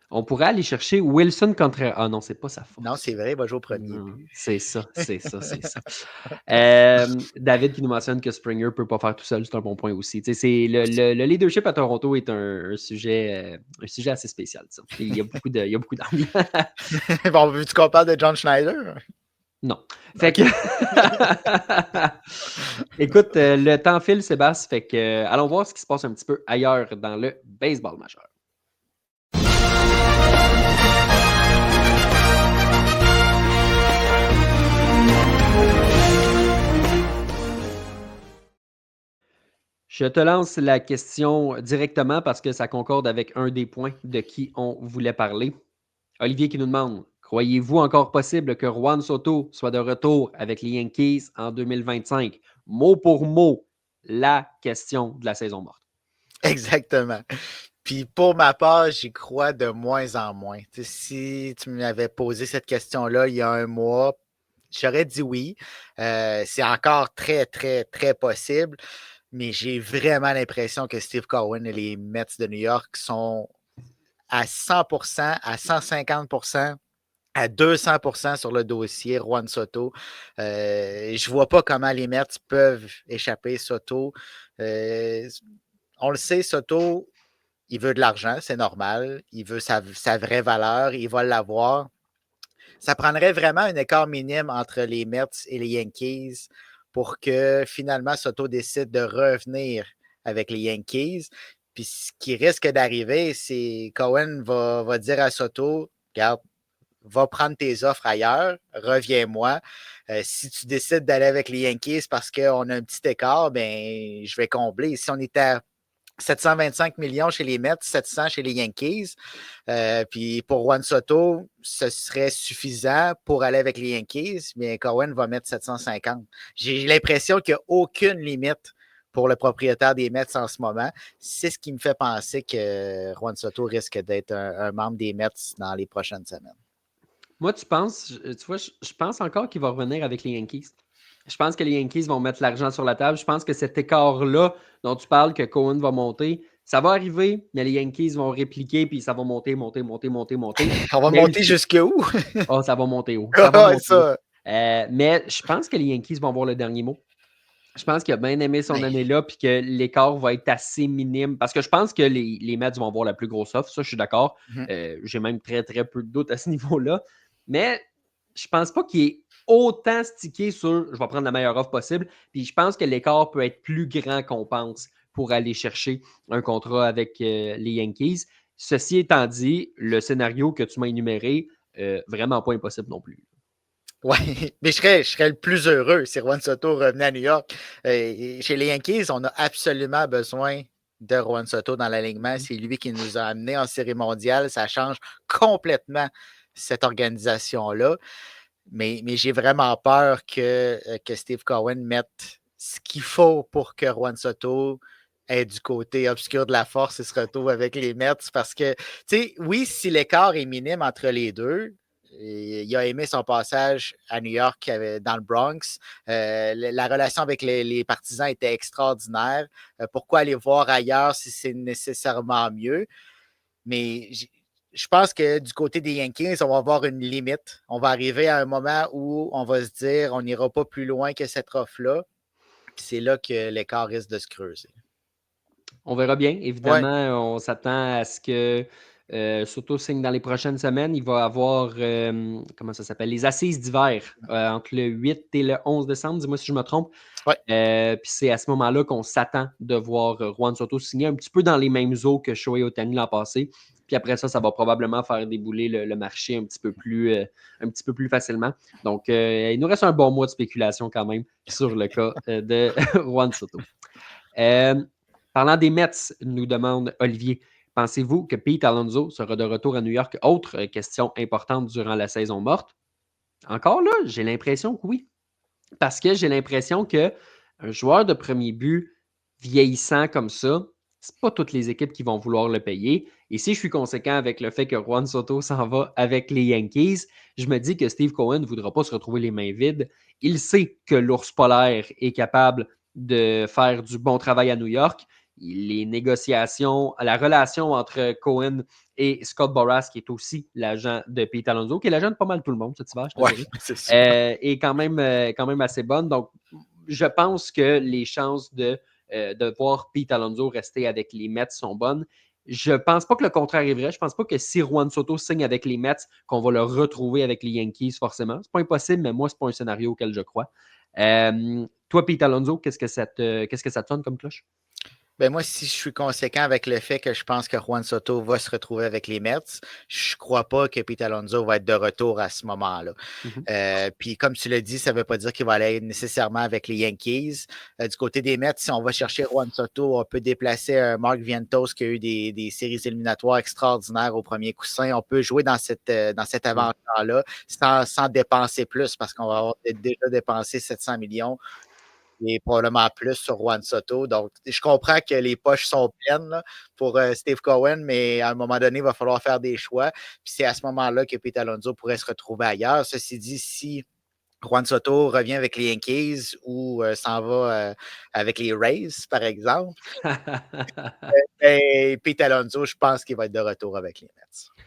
On pourrait aller chercher Wilson Contreras. Ah non, c'est pas sa force. Non, c'est vrai, il va jouer au premier but. C'est ça. David qui nous mentionne que Springer ne peut pas faire tout seul, c'est un bon point aussi. Le leadership à Toronto est un sujet assez spécial. Ça. Il y a beaucoup d'angles. Bon, veux-tu qu'on parle de John Schneider? Non. Fait que. Écoute, le temps file, Sébastien. Fait que allons voir ce qui se passe un petit peu ailleurs dans le baseball majeur. Je te lance la question directement parce que ça concorde avec un des points de qui on voulait parler. Olivier qui nous demande: croyez-vous encore possible que Juan Soto soit de retour avec les Yankees en 2025? Mot pour mot, la question de la saison morte. Exactement. Puis pour ma part, j'y crois de moins en moins. T'sais, si tu m'avais posé cette question-là il y a un mois, j'aurais dit oui. C'est encore très, très, très possible. Mais j'ai vraiment l'impression que Steve Cohen et les Mets de New York sont à 100%, à 150%, à 200% sur le dossier Juan Soto. Je ne vois pas comment les Mets peuvent échapper Soto. On le sait, Soto, il veut de l'argent, c'est normal. Il veut sa vraie valeur, il va l'avoir. Ça prendrait vraiment un écart minime entre les Mets et les Yankees pour que finalement Soto décide de revenir avec les Yankees. Puis ce qui risque d'arriver, c'est Cohen va dire à Soto: regarde, va prendre tes offres ailleurs, reviens-moi. Si tu décides d'aller avec les Yankees parce qu'on a un petit écart, ben je vais combler. Si on était à 725 millions chez les Mets, 700 chez les Yankees. Puis pour Juan Soto, ce serait suffisant pour aller avec les Yankees, mais Cohen va mettre 750. J'ai l'impression qu'il n'y a aucune limite pour le propriétaire des Mets en ce moment. C'est ce qui me fait penser que Juan Soto risque d'être un membre des Mets dans les prochaines semaines. Moi, tu vois, je pense encore qu'il va revenir avec les Yankees. Je pense que les Yankees vont mettre l'argent sur la table. Je pense que cet écart-là dont tu parles, que Cohen va monter, ça va arriver, mais les Yankees vont répliquer, puis ça va monter. On va monter jusqu'où? Ça va monter haut. Ça va monter haut. Mais je pense que les Yankees vont avoir le dernier mot. Je pense qu'il a bien aimé son année-là, puis que l'écart va être assez minime. Parce que je pense que les Mets vont avoir la plus grosse offre. Ça, je suis d'accord. J'ai même très, très peu de doutes à ce niveau-là. Mais je pense pas qu'il est autant stické sur je vais prendre la meilleure offre possible. Puis je pense que l'écart peut être plus grand qu'on pense pour aller chercher un contrat avec les Yankees. Ceci étant dit, le scénario que tu m'as énuméré, vraiment pas impossible non plus. Oui, mais je serais le plus heureux si Juan Soto revenait à New York. Chez les Yankees, on a absolument besoin de Juan Soto dans l'alignement. C'est lui qui nous a amenés en série mondiale. Ça change complètement cette organisation-là. Mais j'ai vraiment peur que Steve Cohen mette ce qu'il faut pour que Juan Soto ait du côté obscur de la force et se retrouve avec les Mets. Parce que, tu sais, oui, si l'écart est minime entre les deux, il a aimé son passage à New York dans le Bronx. La relation avec les partisans était extraordinaire. Pourquoi aller voir ailleurs si c'est nécessairement mieux? Mais je pense que du côté des Yankees, on va avoir une limite. On va arriver à un moment où on va se dire on n'ira pas plus loin que cette offre-là. C'est là que l'écart risque de se creuser. On verra bien. Évidemment, on s'attend à ce que Soto signe dans les prochaines semaines. Il va avoir, comment ça s'appelle, les assises d'hiver entre le 8 et le 11 décembre, dis-moi si je me trompe. Ouais. Puis c'est à ce moment-là qu'on s'attend de voir Juan Soto signer un petit peu dans les mêmes eaux que Shohei Ohtani l'an passé. Puis après ça va probablement faire débouler le marché un petit peu plus facilement. Donc, il nous reste un bon mois de spéculation quand même sur le cas de Juan Soto. Parlant des Mets, nous demande Olivier, pensez-vous que Pete Alonso sera de retour à New York? Autre question importante durant la saison morte. Encore là, j'ai l'impression que oui. Parce que j'ai l'impression qu'un joueur de premier but vieillissant comme ça, c'est pas toutes les équipes qui vont vouloir le payer. Et si je suis conséquent avec le fait que Juan Soto s'en va avec les Yankees, je me dis que Steve Cohen ne voudra pas se retrouver les mains vides. Il sait que l'ours polaire est capable de faire du bon travail à New York. Les négociations, la relation entre Cohen et Scott Boras, qui est aussi l'agent de Pete Alonso, qui est l'agent de pas mal tout le monde cet hiver, je te dirais, est quand même assez bonne. Donc, je pense que les chances de voir Pete Alonso rester avec les Mets sont bonnes. Je ne pense pas que le contraire est vrai. Je ne pense pas que si Juan Soto signe avec les Mets, qu'on va le retrouver avec les Yankees forcément. Ce n'est pas impossible, mais moi, ce n'est pas un scénario auquel je crois. Toi, Pete Alonso, qu'est-ce que ça te sonne comme cloche? Ben moi, si je suis conséquent avec le fait que je pense que Juan Soto va se retrouver avec les Mets, je ne crois pas que Pete Alonso va être de retour à ce moment-là. Puis comme tu l'as dit, ça ne veut pas dire qu'il va aller nécessairement avec les Yankees. Du côté des Mets, si on va chercher Juan Soto, on peut déplacer Mark Vientos qui a eu des séries éliminatoires extraordinaires au premier coussin. On peut jouer dans cette aventure-là sans dépenser plus parce qu'on va avoir déjà dépensé 700 millions. Et probablement plus sur Juan Soto. Donc, je comprends que les poches sont pleines là, pour Steve Cohen, mais à un moment donné, il va falloir faire des choix. Puis c'est à ce moment-là que Pete Alonso pourrait se retrouver ailleurs. Ceci dit, si Juan Soto revient avec les Yankees ou s'en va avec les Rays, par exemple, Pete Alonso, je pense qu'il va être de retour avec les Mets.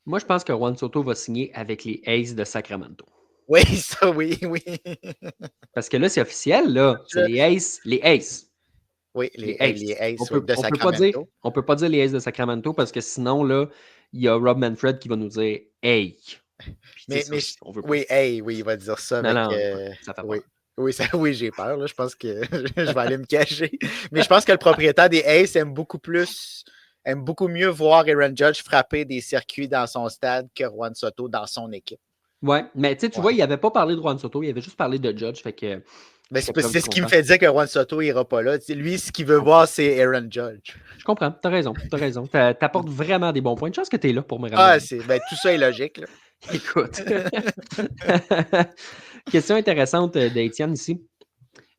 Moi, je pense que Juan Soto va signer avec les Aces de Sacramento. Oui, ça, oui. Parce que là, c'est officiel, là. C'est les Aces. Les Aces. Oui, les Aces de Sacramento. On ne peut pas dire les Aces de Sacramento parce que sinon, là, il y a Rob Manfred qui va nous dire « Hey ». Oui, il va dire ça. Non, ça fait peur. Oui, j'ai peur. Là. Je pense que je vais aller me cacher. Mais je pense que le propriétaire des Aces aime beaucoup mieux voir Aaron Judge frapper des circuits dans son stade que Juan Soto dans son équipe. Oui, mais tu vois, il n'avait pas parlé de Juan Soto, il avait juste parlé de Judge. Fait que c'est ce qui me fait dire que Juan Soto n'ira pas là. Lui, ce qu'il veut voir, c'est Aaron Judge. Je comprends, tu as raison. Tu apportes vraiment des bons points. Une chance que tu es là pour me ramener. Tout ça est logique. Là. Écoute. Question intéressante d'Étienne ici.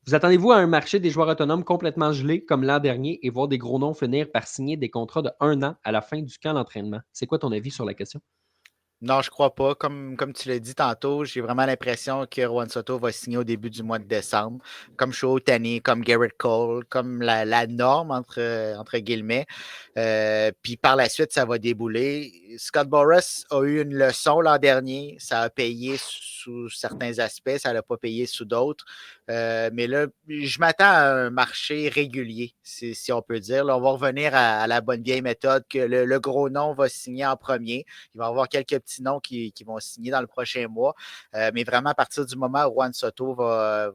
Vous attendez-vous à un marché des joueurs autonomes complètement gelé comme l'an dernier et voir des gros noms finir par signer des contrats de 1 an à la fin du camp d'entraînement? C'est quoi ton avis sur la question? Non, je crois pas. Comme tu l'as dit tantôt, j'ai vraiment l'impression que Juan Soto va signer au début du mois de décembre, comme Shohei Ohtani, comme Garrett Cole, comme la norme entre guillemets. Puis par la suite, ça va débouler. Scott Boras a eu une leçon l'an dernier. Ça a payé sous certains aspects, ça n'a pas payé sous d'autres. Mais là, je m'attends à un marché régulier, si on peut dire. Là, on va revenir à la bonne vieille méthode que le gros nom va signer en premier. Il va y avoir quelques petits noms qui vont signer dans le prochain mois. Mais vraiment, à partir du moment où Juan Soto va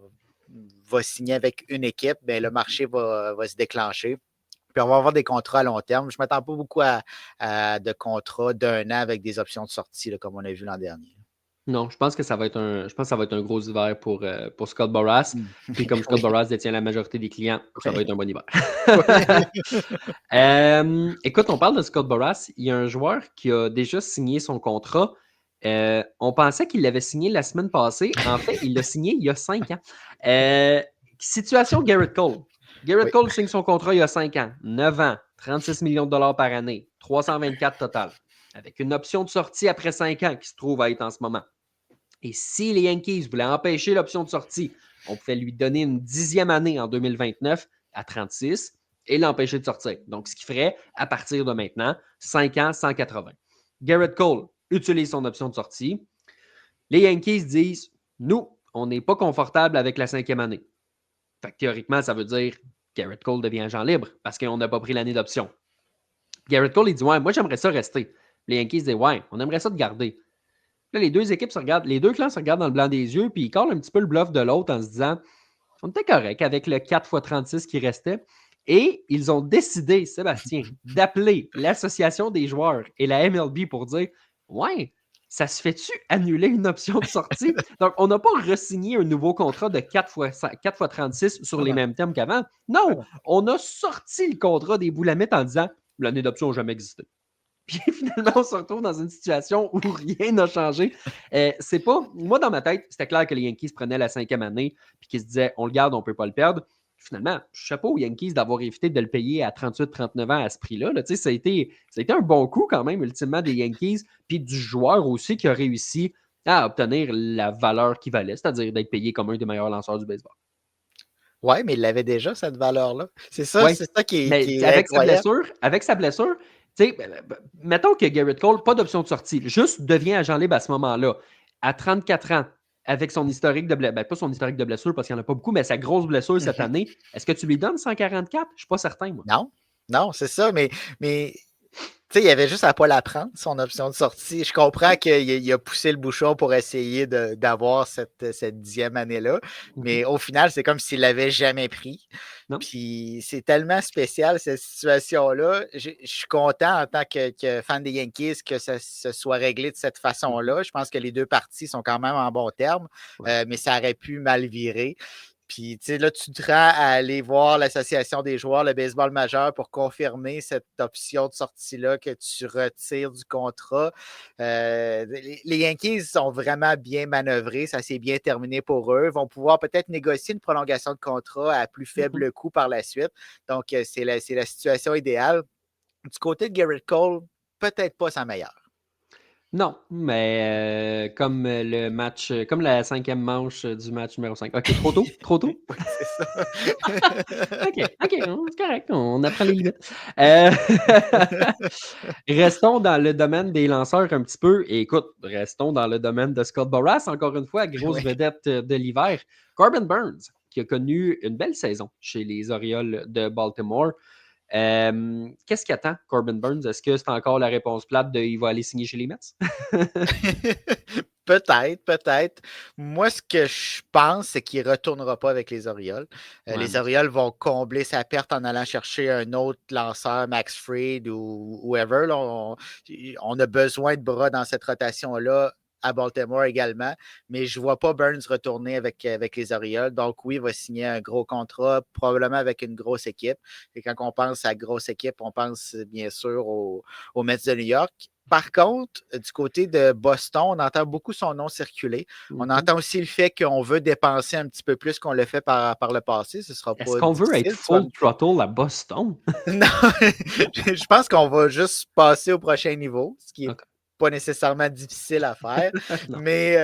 signer avec une équipe, bien, le marché va se déclencher. Puis on va avoir des contrats à long terme. Je ne m'attends pas beaucoup à de contrats d'1 an avec des options de sortie, là, comme on a vu l'an dernier. Non, je pense que ça va être un gros hiver pour Scott Boras. Puis comme Scott Boras détient la majorité des clients, ça va être un bon hiver. Écoute, on parle de Scott Boras. Il y a un joueur qui a déjà signé son contrat. On pensait qu'il l'avait signé la semaine passée. En fait, il l'a signé il y a 5 ans. Situation Garrett Cole. Garrett Cole signe son contrat il y a 5 ans. 9 ans, 36 millions de dollars par année, 324 total. Avec une option de sortie après 5 ans qui se trouve à être en ce moment. Et si les Yankees voulaient empêcher l'option de sortie, on pouvait lui donner une 10e année en 2029 à 36 et l'empêcher de sortir. Donc, ce qui ferait, à partir de maintenant, 5 ans, 180. Garrett Cole utilise son option de sortie. Les Yankees disent, nous, on n'est pas confortable avec la 5e année. Fait que théoriquement, ça veut dire Garrett Cole devient agent libre parce qu'on n'a pas pris l'année d'option. Garrett Cole, il dit, ouais, moi, j'aimerais ça rester. Les Yankees disent, ouais, on aimerait ça te garder. Là, les deux équipes se regardent, les deux clans se regardent dans le blanc des yeux, puis ils collent un petit peu le bluff de l'autre en se disant on était correct avec le 4x36 qui restait. Et ils ont décidé, Sébastien, d'appeler l'association des joueurs et la MLB pour dire ouais, ça se fait-tu annuler une option de sortie? Donc, on n'a pas re-signé un nouveau contrat de 4x36 sur les mêmes thèmes qu'avant. Non, on a sorti le contrat des boulamites en disant l'année d'option n'a jamais existé. Puis finalement, on se retrouve dans une situation où rien n'a changé. C'est pas. Moi, dans ma tête, c'était clair que les Yankees prenaient la 5e année puis qu'ils se disaient on le garde, on ne peut pas le perdre. Finalement, chapeau aux Yankees d'avoir évité de le payer à 38-39 ans à ce prix-là. Là. Ça a été un bon coup quand même, ultimement, des Yankees, puis du joueur aussi qui a réussi à obtenir la valeur qu'il valait, c'est-à-dire d'être payé comme un des meilleurs lanceurs du baseball. Oui, mais il avait déjà cette valeur-là. C'est ça, ouais, c'est ça qui est avec incroyable. Avec sa blessure, mettons que Garrett Cole, pas d'option de sortie, juste devient agent libre à ce moment-là, à 34 ans, avec son historique de blessure, pas son historique de blessure parce qu'il n'y en a pas beaucoup, mais sa grosse blessure cette année, est-ce que tu lui donnes 144? Je ne suis pas certain, moi. Non, c'est ça, mais il avait juste à ne pas la prendre, son option de sortie. Je comprends qu'il a poussé le bouchon pour essayer d'avoir cette 10e année-là, mais au final, c'est comme s'il ne l'avait jamais pris. Puis c'est tellement spécial, cette situation-là. Je suis content en tant que fan des Yankees que ça se soit réglé de cette façon-là. Je pense que les deux parties sont quand même en bons termes, mais ça aurait pu mal virer. Puis, tu sais, là, tu te rends à aller voir l'association des joueurs, le baseball majeur, pour confirmer cette option de sortie-là que tu retires du contrat. Les Yankees sont vraiment bien manœuvrés. Ça s'est bien terminé pour eux. Ils vont pouvoir peut-être négocier une prolongation de contrat à plus faible coût par la suite. Donc, c'est la situation idéale. Du côté de Garrett Cole, peut-être pas sa meilleure. Non, mais comme le match, comme la 5e manche du match numéro 5. OK, trop tôt? Trop tôt? C'est ça. OK, c'est correct, on apprend les limites. Restons dans le domaine des lanceurs un petit peu. Et écoute, restons dans le domaine de Scott Boras, encore une fois, grosse vedette de l'hiver. Corbin Burnes, qui a connu une belle saison chez les Orioles de Baltimore. Qu'est-ce qu'attend Corbin Burnes? Est-ce que c'est encore la réponse plate de il va aller signer chez les Mets? Peut-être. Moi, ce que je pense, c'est qu'il ne retournera pas avec les Orioles. Les Orioles vont combler sa perte en allant chercher un autre lanceur, Max Fried ou whoever. Là, on a besoin de bras dans cette rotation-là à Baltimore également, mais je ne vois pas Burnes retourner avec les Orioles. Donc oui, il va signer un gros contrat, probablement avec une grosse équipe. Et quand on pense à grosse équipe, on pense bien sûr aux Mets de New York. Par contre, du côté de Boston, on entend beaucoup son nom circuler. On entend aussi le fait qu'on veut dépenser un petit peu plus qu'on le fait par le passé. Ce sera pas Est-ce qu'on veut être full throttle à Boston? Non, je pense qu'on va juste passer au prochain niveau, ce qui est pas nécessairement difficile à faire. Mais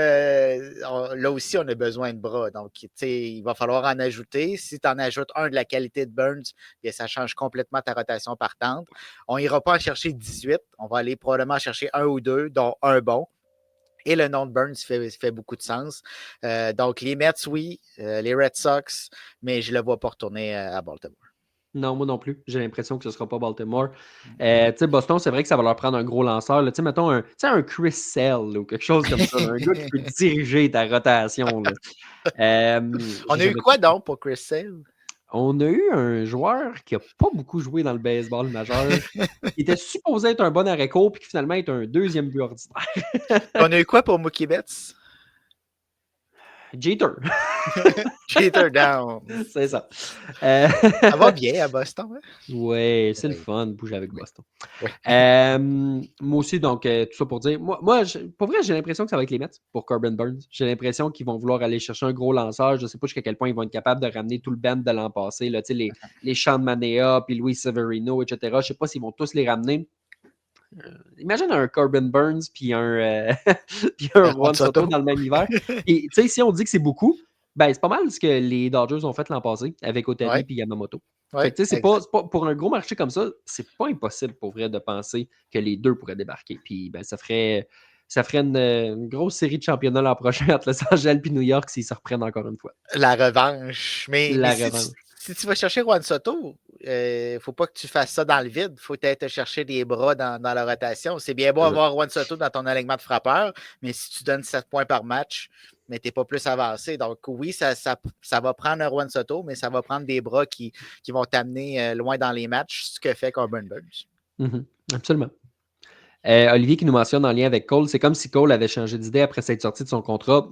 là aussi, on a besoin de bras. Donc, il va falloir en ajouter. Si tu en ajoutes un de la qualité de Burns, bien, ça change complètement ta rotation partante. On n'ira pas en chercher 18. On va aller probablement chercher un ou deux, dont un bon. Et le nom de Burns fait beaucoup de sens. Donc, les Mets, oui. Les Red Sox, mais je ne le vois pas retourner à Baltimore. Non, moi non plus. J'ai l'impression que ce ne sera pas Baltimore. Boston, c'est vrai que ça va leur prendre un gros lanceur. Mettons un Chris Sale ou quelque chose comme ça. Un gars qui peut diriger ta rotation. Là. On a eu quoi donc pour Chris Sale? On a eu un joueur qui n'a pas beaucoup joué dans le baseball majeur. Il était supposé être un bon arrêt-court puis qui finalement est un deuxième but ordinaire. On a eu quoi pour Mookie Betts? Jeter. Jeter down. C'est ça. Ça va bien à Boston. Hein? Oui, c'est le fun de bouger avec Boston. Oui. Moi aussi, donc, tout ça pour dire. Moi pour vrai, j'ai l'impression que ça va être les Mets pour Corbin Burns. J'ai l'impression qu'ils vont vouloir aller chercher un gros lanceur. Je ne sais pas jusqu'à quel point ils vont être capables de ramener tout le band de l'an passé. Là, les Sean Manea, puis Luis Severino, etc. Je ne sais pas s'ils vont tous les ramener. Imagine un Corbin Burns puis un Juan Soto dans le même hiver. Et si on dit que c'est beaucoup, ben c'est pas mal ce que les Dodgers ont fait l'an passé avec Ohtani et Yamamoto. Ouais, c'est pas pour un gros marché comme ça, c'est pas impossible pour vrai de penser que les deux pourraient débarquer. Puis ben, ça ferait une grosse série de championnats l'an prochain entre Los Angeles et New York s'ils se reprennent encore une fois. La revanche. Mais revanche. Si tu vas chercher Juan Soto, il ne faut pas que tu fasses ça dans le vide. Il faut peut-être chercher des bras dans la rotation. C'est bien beau avoir Juan Soto dans ton alignement de frappeur, mais si tu donnes 7 points par match, mais tu n'es pas plus avancé. Donc oui, ça va prendre un Juan Soto, mais ça va prendre des bras qui vont t'amener loin dans les matchs, ce que fait Corbin Burns. Absolument. Olivier qui nous mentionne en lien avec Cole, c'est comme si Cole avait changé d'idée après s'être sorti de son contrat.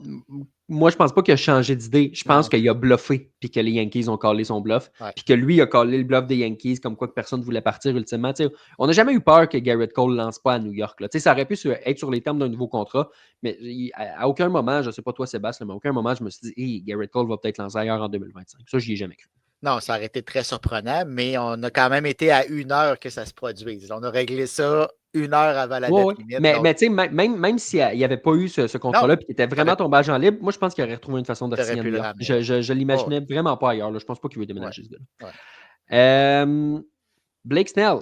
Moi, je pense pas qu'il a changé d'idée. Je pense qu'il a bluffé puis que les Yankees ont callé son bluff. Puis que lui a callé le bluff des Yankees comme quoi que personne ne voulait partir ultimement. On n'a jamais eu peur que Garrett Cole ne lance pas à New York. Là. Ça aurait pu être sur les termes d'un nouveau contrat, mais à aucun moment, je ne sais pas toi Sébastien, mais à aucun moment, je me suis dit hey, Garrett Cole va peut-être lancer ailleurs en 2025. Ça, je n'y ai jamais cru. Non, ça aurait été très surprenant, mais on a quand même été à 1 heure que ça se produise. On a réglé ça 1 heure avant la date limite. Mais tu sais, même s'il n'y avait pas eu ce contrat-là et qu'il était vraiment tombé agent libre, moi, je pense qu'il aurait retrouvé une façon de signer à New York. Je l'imaginais vraiment pas ailleurs. Là. Je pense pas qu'il veut déménager ce gars-là. Blake Snell.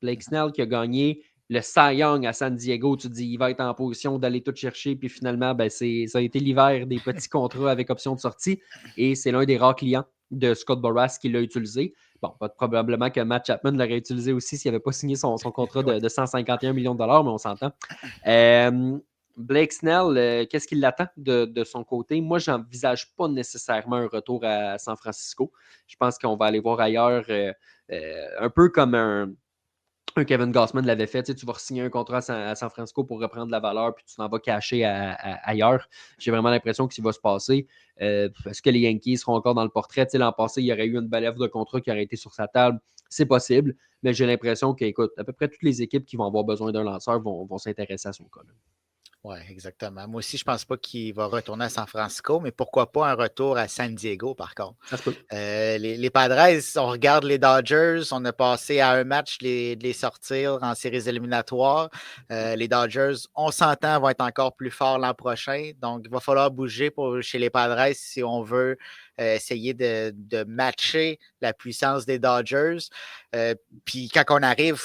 Blake Snell qui a gagné le Cy Young à San Diego. Tu te dis, il va être en position d'aller tout chercher. Puis finalement, ben, ça a été l'hiver des petits contrats avec option de sortie. Et c'est l'un des rares clients de Scott Boras qui l'a utilisé. Bon, probablement que Matt Chapman l'aurait utilisé aussi s'il n'avait pas signé son contrat de 151 millions de dollars, mais on s'entend. Blake Snell, qu'est-ce qui l'attend de son côté? Moi, je n'envisage pas nécessairement un retour à San Francisco. Je pense qu'on va aller voir ailleurs, un peu comme un Kevin Gausman l'avait fait. Tu vas signer un contrat à San Francisco pour reprendre la valeur, puis tu t'en vas cacher ailleurs. J'ai vraiment l'impression que ça va se passer. Est-ce que les Yankees seront encore dans le portrait? L'an passé, il y aurait eu une belle offre de contrat qui aurait été sur sa table. C'est possible, mais j'ai l'impression qu'écoute, à peu près toutes les équipes qui vont avoir besoin d'un lanceur vont s'intéresser à son cas. Oui, exactement. Moi aussi, je ne pense pas qu'il va retourner à San Francisco, mais pourquoi pas un retour à San Diego, par contre. Ça se peut. Les Padres, on regarde les Dodgers, on a passé à un match de les sortir en séries éliminatoires. Les Dodgers, on s'entend, vont être encore plus forts l'an prochain. Donc, il va falloir bouger chez les Padres si on veut essayer de matcher la puissance des Dodgers. Puis quand on arrive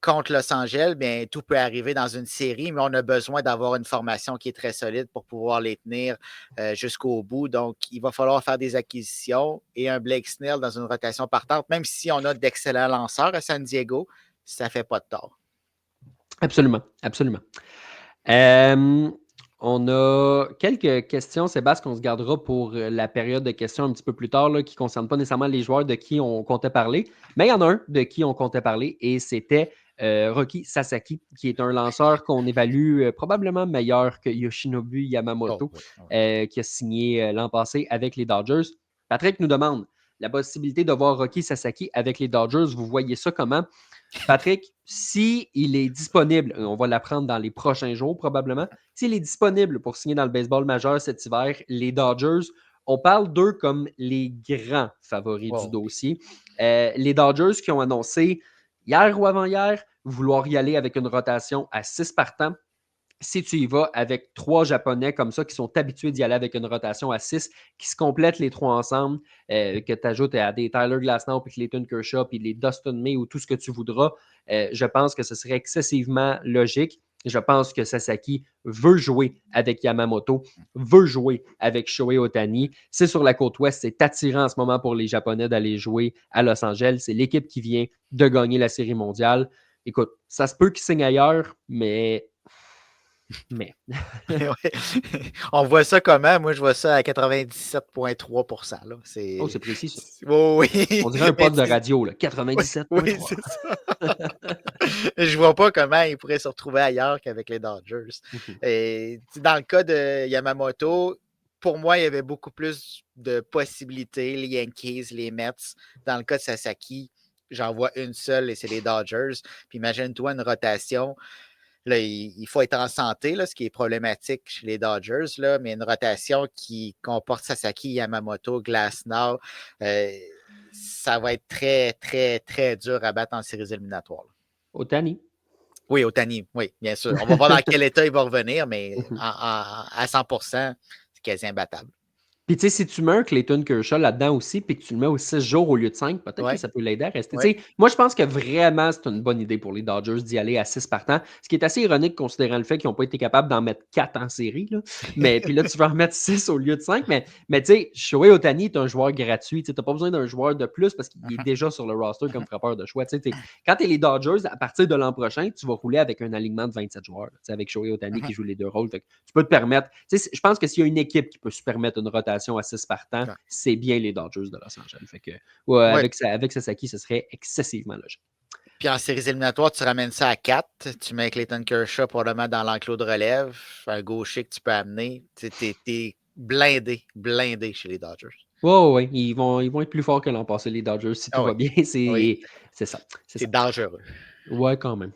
contre Los Angeles, bien, tout peut arriver dans une série, mais on a besoin d'avoir une formation qui est très solide pour pouvoir les tenir jusqu'au bout. Donc, il va falloir faire des acquisitions et un Blake Snell dans une rotation partante, même si on a d'excellents lanceurs à San Diego, ça ne fait pas de tort. Absolument, absolument. On a quelques questions, Sébastien, qu'on se gardera pour la période de questions un petit peu plus tard, là, qui ne concernent pas nécessairement les joueurs de qui on comptait parler, mais il y en a un de qui on comptait parler et c'était Roki Sasaki, qui est un lanceur qu'on évalue probablement meilleur que Yoshinobu Yamamoto, qui a signé l'an passé avec les Dodgers. Patrick nous demande la possibilité de voir Roki Sasaki avec les Dodgers. Vous voyez ça comment? Patrick, s'il est disponible, on va l'apprendre dans les prochains jours probablement, s'il est disponible pour signer dans le baseball majeur cet hiver, les Dodgers, on parle d'eux comme les grands favoris du dossier. Les Dodgers qui ont annoncé hier ou avant-hier, vouloir y aller avec une rotation à 6 partants. Si tu y vas avec 3 Japonais comme ça qui sont habitués d'y aller avec une rotation à 6, qui se complètent les 3 ensemble, que tu ajoutes à des Tyler Glasnow, puis Clayton Kershaw, puis les Dustin May ou tout ce que tu voudras, je pense que ce serait excessivement logique. Je pense que Sasaki veut jouer avec Yamamoto, veut jouer avec Shohei Ohtani. C'est sur la côte ouest, c'est attirant en ce moment pour les Japonais d'aller jouer à Los Angeles. C'est l'équipe qui vient de gagner la Série mondiale. Écoute, ça se peut qu'il signe ailleurs, mais On voit ça comment? Moi, je vois ça à 97,3%. Là. Oh, c'est précis, ça. Oui. On dirait un poste de radio, là. 97,3. Oui, c'est ça. Je vois pas comment il pourrait se retrouver ailleurs qu'avec les Dodgers. Et dans le cas de Yamamoto, pour moi, il y avait beaucoup plus de possibilités. Les Yankees, les Mets. Dans le cas de Sasaki, j'en vois une seule et c'est les Dodgers. Puis imagine-toi une rotation. Là, il faut être en santé, là, ce qui est problématique chez les Dodgers, là, mais une rotation qui comporte Sasaki, Yamamoto, Glasnow, ça va être très, très, très dur à battre en séries éliminatoires. Ohtani. Oui, Ohtani, oui, bien sûr. On va voir dans quel état il va revenir, mais à 100%, c'est quasi imbattable. Puis, tu sais, si tu mets un Clayton Kershaw là-dedans aussi, puis que tu le mets aux 6 jours au lieu de 5, peut-être que ça peut l'aider à rester. Ouais. Moi, je pense que vraiment, c'est une bonne idée pour les Dodgers d'y aller à 6 partants. Ce qui est assez ironique considérant le fait qu'ils n'ont pas été capables d'en mettre 4 en série. Là. Mais puis là, tu vas en mettre 6 au lieu de 5. Mais tu sais, Shohei Ohtani est un joueur gratuit. Tu n'as pas besoin d'un joueur de plus parce qu'il est déjà sur le roster comme frappeur de choix. Quand tu es les Dodgers, à partir de l'an prochain, tu vas rouler avec un alignement de 27 joueurs. Avec Shohei Ohtani qui joue les deux rôles. Fait que tu peux te permettre. Je pense que s'il y a une équipe qui peut se permettre une rotation à 6 partants, c'est bien les Dodgers de Los Angeles. Fait que, avec Sasaki, ce serait excessivement logique. Puis en séries éliminatoires, tu ramènes ça à 4. Tu mets Clayton Kershaw probablement dans l'enclos de relève. Un gaucher que tu peux amener. T'es blindé chez les Dodgers. Oui, ils vont être plus forts que l'an passé, les Dodgers, si tout va bien. C'est ça. C'est dangereux. Ouais, quand même.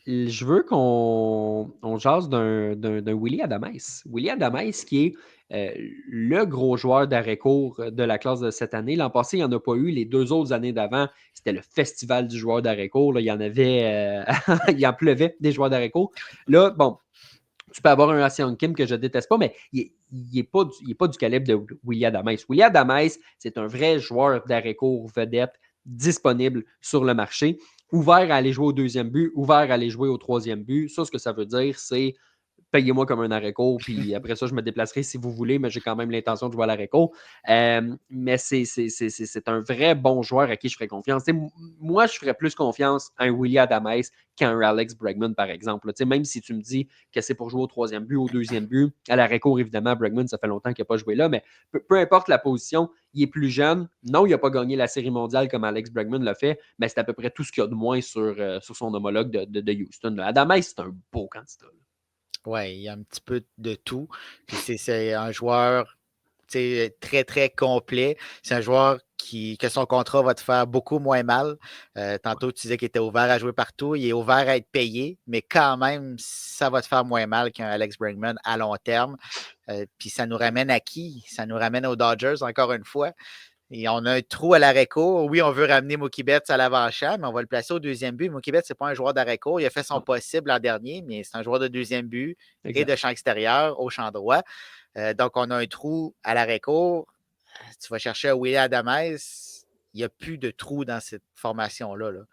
Je veux qu'on jase d'un Willy Adames. Willy Adames qui est le gros joueur d'arrêt-court de la classe de cette année. L'an passé, il n'y en a pas eu. Les 2 autres années d'avant, c'était le festival du joueur d'arrêt-court. Il y en avait, il en pleuvait des joueurs d'arrêt-court. Là, bon, tu peux avoir un Ha-Seong Kim que je ne déteste pas, mais il n'est pas du calibre de Willy Adames. Willy Adames, c'est un vrai joueur d'arrêt-court vedette disponible sur le marché, ouvert à aller jouer au 2e but, ouvert à aller jouer au 3e but. Ça, ce que ça veut dire, c'est payez-moi comme un arrêt-court, puis après ça, je me déplacerai si vous voulez, mais j'ai quand même l'intention de jouer à l'arrêt-court. Mais c'est un vrai bon joueur à qui je ferais confiance. T'sais, moi, je ferais plus confiance à un Willy Adames qu'à un Alex Bregman, par exemple. Même si tu me dis que c'est pour jouer au 3e but, au 2e but, à l'arrêt-court, évidemment, Bregman, ça fait longtemps qu'il n'a pas joué là, mais peu importe la position, il est plus jeune. Non, il n'a pas gagné la Série mondiale comme Alex Bregman l'a fait, mais c'est à peu près tout ce qu'il y a de moins sur son homologue de Houston. Adames, c'est un beau candidat. Oui, il y a un petit peu de tout. Puis c'est un joueur très, très complet. C'est un joueur que son contrat va te faire beaucoup moins mal. Tantôt, tu disais qu'il était ouvert à jouer partout. Il est ouvert à être payé, mais quand même, ça va te faire moins mal qu'un Alex Bregman à long terme. Puis ça nous ramène à qui? Ça nous ramène aux Dodgers, encore une fois. Et on a un trou à l'arrêt-court. Oui, on veut ramener Mookie Betts à l'avant-champ, mais on va le placer au 2e but. Mookie Betts, ce n'est pas un joueur d'arrêt-court. Il a fait son possible l'an dernier, mais c'est un joueur de 2e but et de champ extérieur au champ droit. Donc, on a un trou à l'arrêt-court. Tu vas chercher un Willy Adames. Il n'y a plus de trou dans cette formation-là. Là.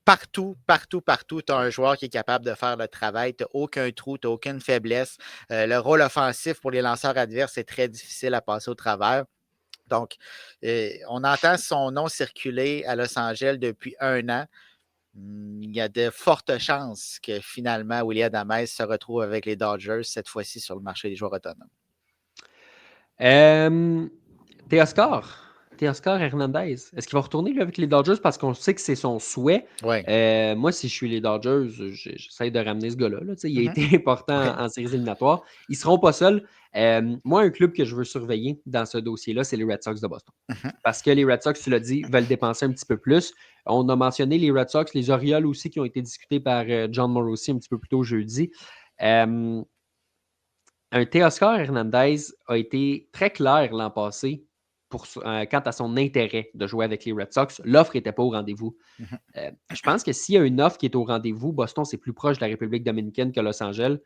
Partout, tu as un joueur qui est capable de faire le travail. Tu n'as aucun trou, tu n'as aucune faiblesse. Le rôle offensif pour les lanceurs adverses est très difficile à passer au travers. Donc, on entend son nom circuler à Los Angeles depuis 1 an. Il y a de fortes chances que finalement, Willy Adames se retrouve avec les Dodgers, cette fois-ci sur le marché des joueurs autonomes. Teoscar Hernandez, est-ce qu'il va retourner lui, avec les Dodgers parce qu'on sait que c'est son souhait? Ouais. Moi, si je suis les Dodgers, j'essaie de ramener ce gars-là. Là. Il a été important en séries éliminatoires. Ils ne seront pas seuls. Moi, un club que je veux surveiller dans ce dossier-là, c'est les Red Sox de Boston. Parce que les Red Sox, tu l'as dit, veulent dépenser un petit peu plus. On a mentionné les Red Sox, les Orioles aussi qui ont été discutés par John Morosi un petit peu plus tôt jeudi. Un Teoscar Hernandez a été très clair l'an passé quant à son intérêt de jouer avec les Red Sox. L'offre n'était pas au rendez-vous. Je pense que s'il y a une offre qui est au rendez-vous, Boston, c'est plus proche de la République dominicaine que Los Angeles.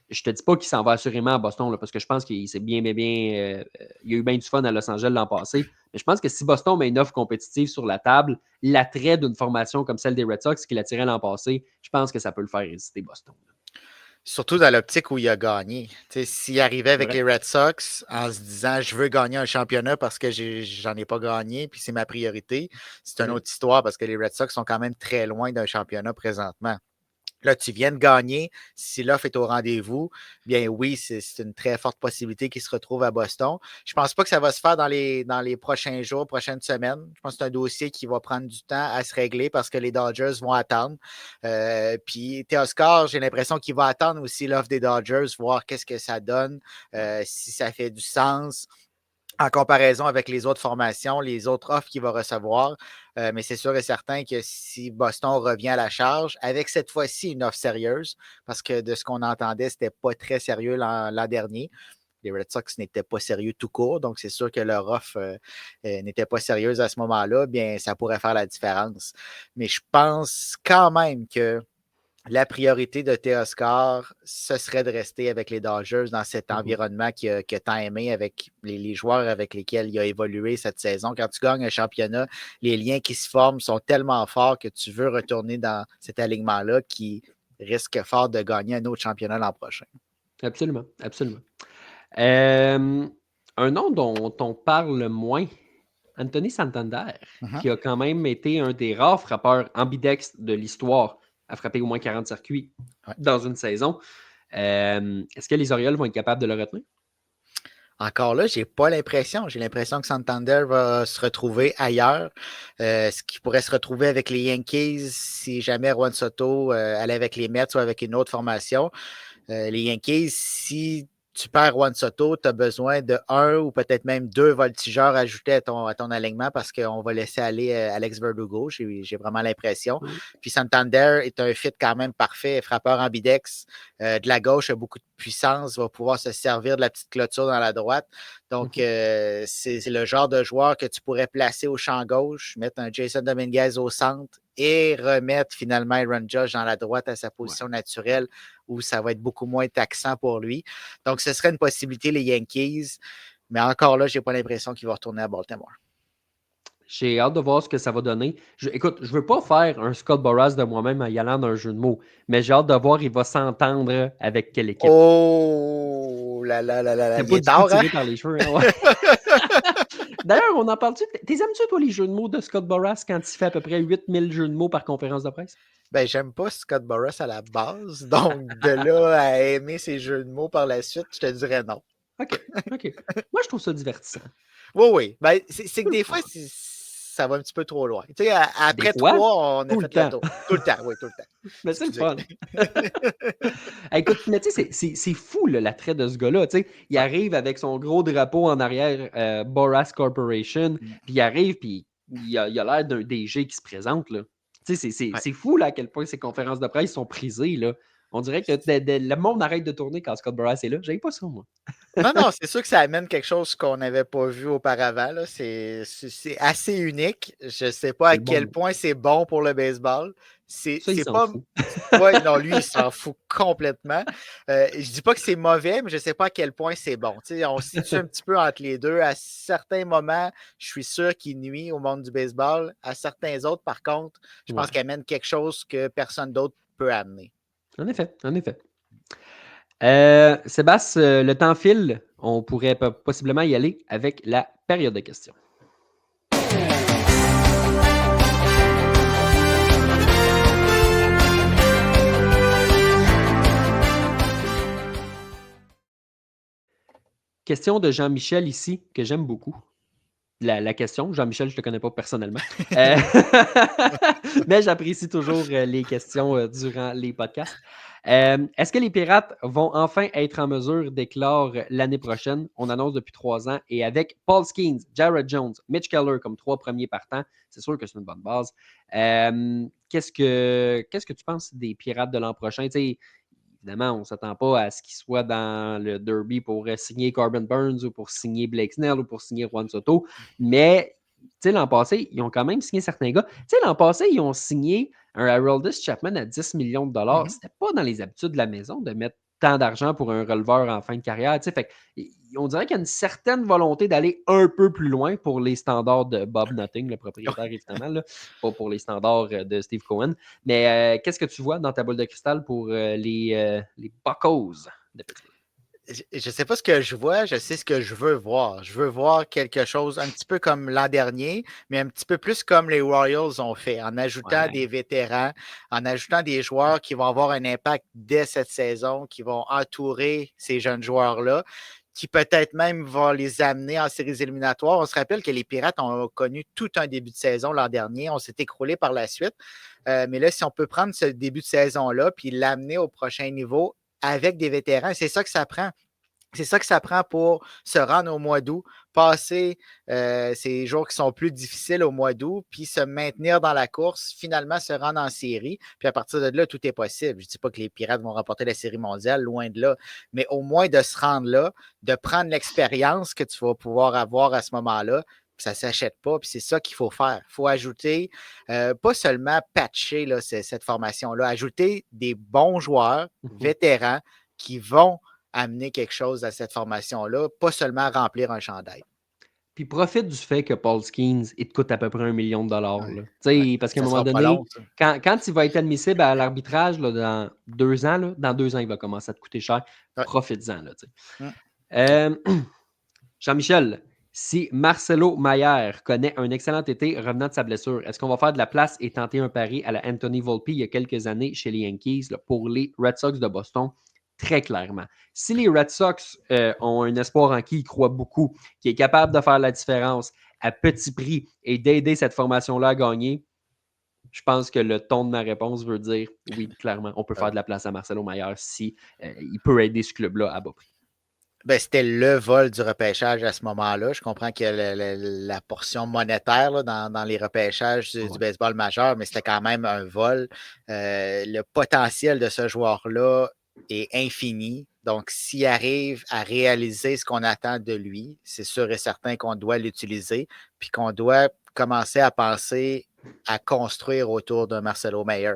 Je te dis pas qu'il s'en va assurément à Boston, là, parce que je pense qu'il s'est bien. Il y a eu bien du fun à Los Angeles l'an passé. Mais je pense que si Boston met une offre compétitive sur la table, l'attrait d'une formation comme celle des Red Sox qui l'attirait l'an passé, je pense que ça peut le faire résister Boston. Surtout dans l'optique où il a gagné. S'il arrivait avec les Red Sox en se disant je veux gagner un championnat parce que j'en ai pas gagné puis c'est ma priorité, c'est une autre histoire parce que les Red Sox sont quand même très loin d'un championnat présentement. Là, tu viens de gagner. Si l'offre est au rendez-vous, bien oui, c'est une très forte possibilité qu'il se retrouve à Boston. Je ne pense pas que ça va se faire dans les prochains jours, prochaines semaines. Je pense que c'est un dossier qui va prendre du temps à se régler parce que les Dodgers vont attendre. Puis Teoscar, j'ai l'impression qu'il va attendre aussi l'offre des Dodgers, voir qu'est-ce que ça donne, si ça fait du sens en comparaison avec les autres formations, les autres offres qu'il va recevoir. Mais c'est sûr et certain que si Boston revient à la charge, avec cette fois-ci une offre sérieuse, parce que de ce qu'on entendait, c'était pas très sérieux l'an dernier. Les Red Sox n'étaient pas sérieux tout court, donc c'est sûr que leur offre n'était pas sérieuse à ce moment-là, bien, ça pourrait faire la différence. Mais je pense quand même que la priorité de Teoscar, ce serait de rester avec les Dodgers dans cet environnement qu'il a tant aimé avec les joueurs avec lesquels il a évolué cette saison. Quand tu gagnes un championnat, les liens qui se forment sont tellement forts que tu veux retourner dans cet alignement-là qui risque fort de gagner un autre championnat l'an prochain. Absolument, absolument. Un nom dont on parle moins, Anthony Santander, qui a quand même été un des rares frappeurs ambidextres de l'histoire à frapper au moins 40 circuits dans une saison. Est-ce que les Orioles vont être capables de le retenir? Encore là, j'ai pas l'impression. J'ai l'impression que Santander va se retrouver ailleurs. Ce qui pourrait se retrouver avec les Yankees si jamais Juan Soto allait avec les Mets ou avec une autre formation. Les Yankees, si tu perds Juan Soto, tu as besoin de un ou peut-être même deux voltigeurs ajoutés à ton alignement parce qu'on va laisser aller Alex Verdugo. J'ai vraiment l'impression. Puis Santander est un fit quand même parfait, frappeur ambidex. De la gauche, a beaucoup de puissance, va pouvoir se servir de la petite clôture dans la droite. Donc, c'est le genre de joueur que tu pourrais placer au champ gauche, mettre un Jason Dominguez au centre et remettre finalement Aaron Judge dans la droite à sa position naturelle où ça va être beaucoup moins taxant pour lui. Donc, ce serait une possibilité, les Yankees. Mais encore là, je n'ai pas l'impression qu'il va retourner à Baltimore. J'ai hâte de voir ce que ça va donner. Écoute, je ne veux pas faire un Scott Boras de moi-même en y allant d'un jeu de mots, mais j'ai hâte de voir il va s'entendre avec quelle équipe. Oh là là là là. C'est pas du tout tiré par les cheveux. Hein? Ouais. D'ailleurs, on en parle-tu? T'es aimes-tu, toi, les jeux de mots de Scott Boras quand il fait à peu près 8000 jeux de mots par conférence de presse? Ben, j'aime pas Scott Boras à la base. Donc, de là à aimer ses jeux de mots par la suite, je te dirais non. OK. Moi, je trouve ça divertissant. Oui. Ben, c'est que des fois, ça va un petit peu trop loin. Tu sais, après 3, on a fait le tour. Tout le temps, oui, tout le temps. Mais c'est le fun. Écoute, mais tu sais, c'est fou l'attrait de ce gars-là. Tu sais, il arrive avec son gros drapeau en arrière, Boras Corporation, puis il arrive, puis il a l'air d'un DG qui se présente. Là. Tu sais, c'est fou là, à quel point ces conférences de presse sont prisées. Là. On dirait que le monde arrête de tourner quand Scott Boras est là. J'aime pas ça, moi. Non, c'est sûr que ça amène quelque chose qu'on n'avait pas vu auparavant. C'est assez unique. Je ne sais pas à quel point c'est bon pour le baseball. C'est pas. Ouais, non, lui, il s'en fout complètement. Je dis pas que c'est mauvais, mais je ne sais pas à quel point c'est bon. On se situe un petit peu entre les deux. À certains moments, je suis sûr qu'il nuit au monde du baseball. À certains autres, par contre, je pense qu'il amène quelque chose que personne d'autre peut amener. En effet. Sébastien, le temps file. On pourrait possiblement y aller avec la période de questions. Question de Jean-Michel ici, que j'aime beaucoup. La question, Jean-Michel, je ne te connais pas personnellement. Mais j'apprécie toujours les questions durant les podcasts. Est-ce que les Pirates vont enfin être en mesure d'éclore l'année prochaine? On annonce depuis 3 ans. Et avec Paul Skeens, Jared Jones, Mitch Keller comme 3 premiers partants, c'est sûr que c'est une bonne base. Qu'est-ce que tu penses des Pirates de l'an prochain? T'sais, Évidemment, on ne s'attend pas à ce qu'il soit dans le derby pour signer Corbin Burns ou pour signer Blake Snell ou pour signer Juan Soto. Mais l'an passé, ils ont quand même signé certains gars. L'an passé, ils ont signé un Aroldis Chapman à 10 millions de dollars. C'était pas dans les habitudes de la maison de mettre tant d'argent pour un releveur en fin de carrière. Fait, on dirait qu'il y a une certaine volonté d'aller un peu plus loin pour les standards de Bob Nutting, le propriétaire, évidemment, là, pas pour les standards de Steve Cohen. Mais qu'est-ce que tu vois dans ta boule de cristal pour les Buccos de Pittsburgh? Je ne sais pas ce que je vois, je sais ce que je veux voir. Je veux voir quelque chose un petit peu comme l'an dernier, mais un petit peu plus comme les Royals ont fait, en ajoutant des vétérans, en ajoutant des joueurs qui vont avoir un impact dès cette saison, qui vont entourer ces jeunes joueurs-là, qui peut-être même vont les amener en séries éliminatoires. On se rappelle que les Pirates ont connu tout un début de saison l'an dernier. On s'est écroulé par la suite. Mais là, si on peut prendre ce début de saison-là puis l'amener au prochain niveau avec des vétérans, c'est ça que ça prend. C'est ça que ça prend pour se rendre au mois d'août, passer ces jours qui sont plus difficiles au mois d'août, puis se maintenir dans la course, finalement se rendre en série. Puis à partir de là, tout est possible. Je ne dis pas que les Pirates vont remporter la série mondiale, loin de là, mais au moins de se rendre là, de prendre l'expérience que tu vas pouvoir avoir à ce moment-là. Ça ne s'achète pas, puis c'est ça qu'il faut faire. Il faut ajouter, pas seulement patcher là, cette formation-là, ajouter des bons joueurs, vétérans, qui vont amener quelque chose à cette formation-là, pas seulement remplir un chandail. Puis profite du fait que Paul Skeens, il te coûte à peu près $1 million. Parce qu'à un moment donné, long, quand il va être admissible à l'arbitrage là, dans 2 ans, il va commencer à te coûter cher. Ouais. Profites-en. Jean-Michel, si Marcelo Mayer connaît un excellent été revenant de sa blessure, est-ce qu'on va faire de la place et tenter un pari à la Anthony Volpe il y a quelques années chez les Yankees là, pour les Red Sox de Boston? Très clairement. Si les Red Sox ont un espoir en qui ils croient beaucoup, qui est capable de faire la différence à petit prix et d'aider cette formation-là à gagner, je pense que le ton de ma réponse veut dire oui, clairement, on peut faire de la place à Marcelo Mayer si il peut aider ce club-là à bas prix. Ben, c'était le vol du repêchage à ce moment-là. Je comprends qu'il y a la portion monétaire là, dans les repêchages du baseball majeur, mais c'était quand même un vol. Le potentiel de ce joueur-là est infini. Donc, s'il arrive à réaliser ce qu'on attend de lui, c'est sûr et certain qu'on doit l'utiliser, puis qu'on doit commencer à penser à construire autour de Marcelo Mayer.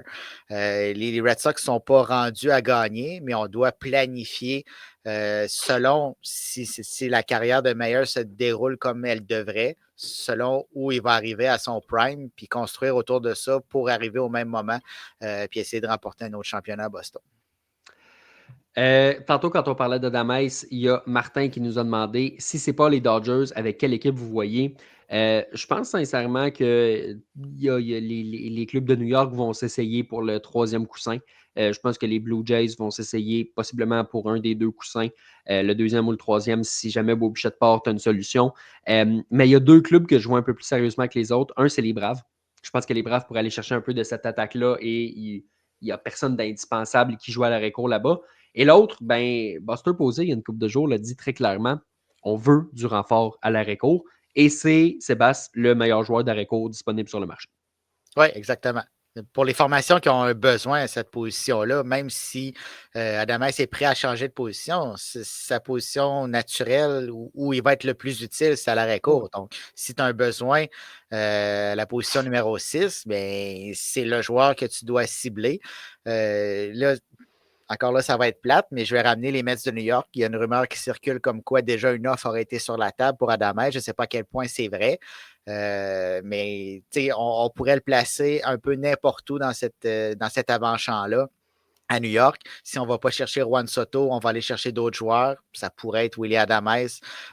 Les Red Sox ne sont pas rendus à gagner, mais on doit planifier selon si la carrière de Mayer se déroule comme elle devrait, selon où il va arriver à son prime, puis construire autour de ça pour arriver au même moment, puis essayer de remporter un autre championnat à Boston. Tantôt, quand on parlait de Dames, il y a Martin qui nous a demandé si ce n'est pas les Dodgers, avec quelle équipe vous voyez. Je pense sincèrement que les clubs de New York vont s'essayer pour le 3e coussin. Je pense que les Blue Jays vont s'essayer possiblement pour un des 2 coussins, le 2e ou le 3e, si jamais Bo Bichette part, tu as une solution. Mais il y a 2 clubs que je vois un peu plus sérieusement que les autres. Un, c'est les Braves. Je pense que les Braves pourraient aller chercher un peu de cette attaque-là et il n'y a personne d'indispensable qui joue à l'arrêt-court là-bas. Et l'autre, Buster Posey, il y a une couple de jours, l'a dit très clairement, on veut du renfort à l'arrêt-court. Et c'est Sébastien, le meilleur joueur d'arrêt-court disponible sur le marché. Oui, exactement. Pour les formations qui ont un besoin à cette position-là, même si Adames est prêt à changer de position, sa position naturelle où il va être le plus utile, c'est à l'arrêt-court. Donc, si tu as un besoin, la position numéro 6, c'est le joueur que tu dois cibler. Là, encore là, ça va être plate, mais je vais ramener les Mets de New York. Il y a une rumeur qui circule comme quoi déjà une offre aurait été sur la table pour Adames. Je ne sais pas à quel point c'est vrai. Mais on pourrait le placer un peu n'importe où dans cet avant-champ-là à New York. Si on ne va pas chercher Juan Soto, on va aller chercher d'autres joueurs. Ça pourrait être Willy Adames.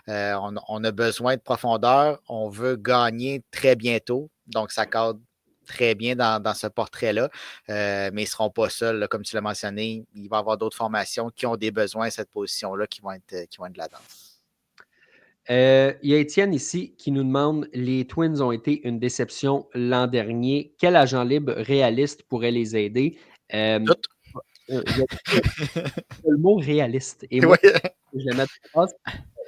On a besoin de profondeur. On veut gagner très bientôt. Donc, ça cadre très bien dans ce portrait-là. Mais ils ne seront pas seuls. Là, comme tu l'as mentionné, il va y avoir d'autres formations qui ont des besoins à cette position-là qui vont être de la danse. Il y a Étienne ici qui nous demande les Twins ont été une déception l'an dernier. Quel agent libre réaliste pourrait les aider? Le mot réaliste. Et moi, je le mets en place.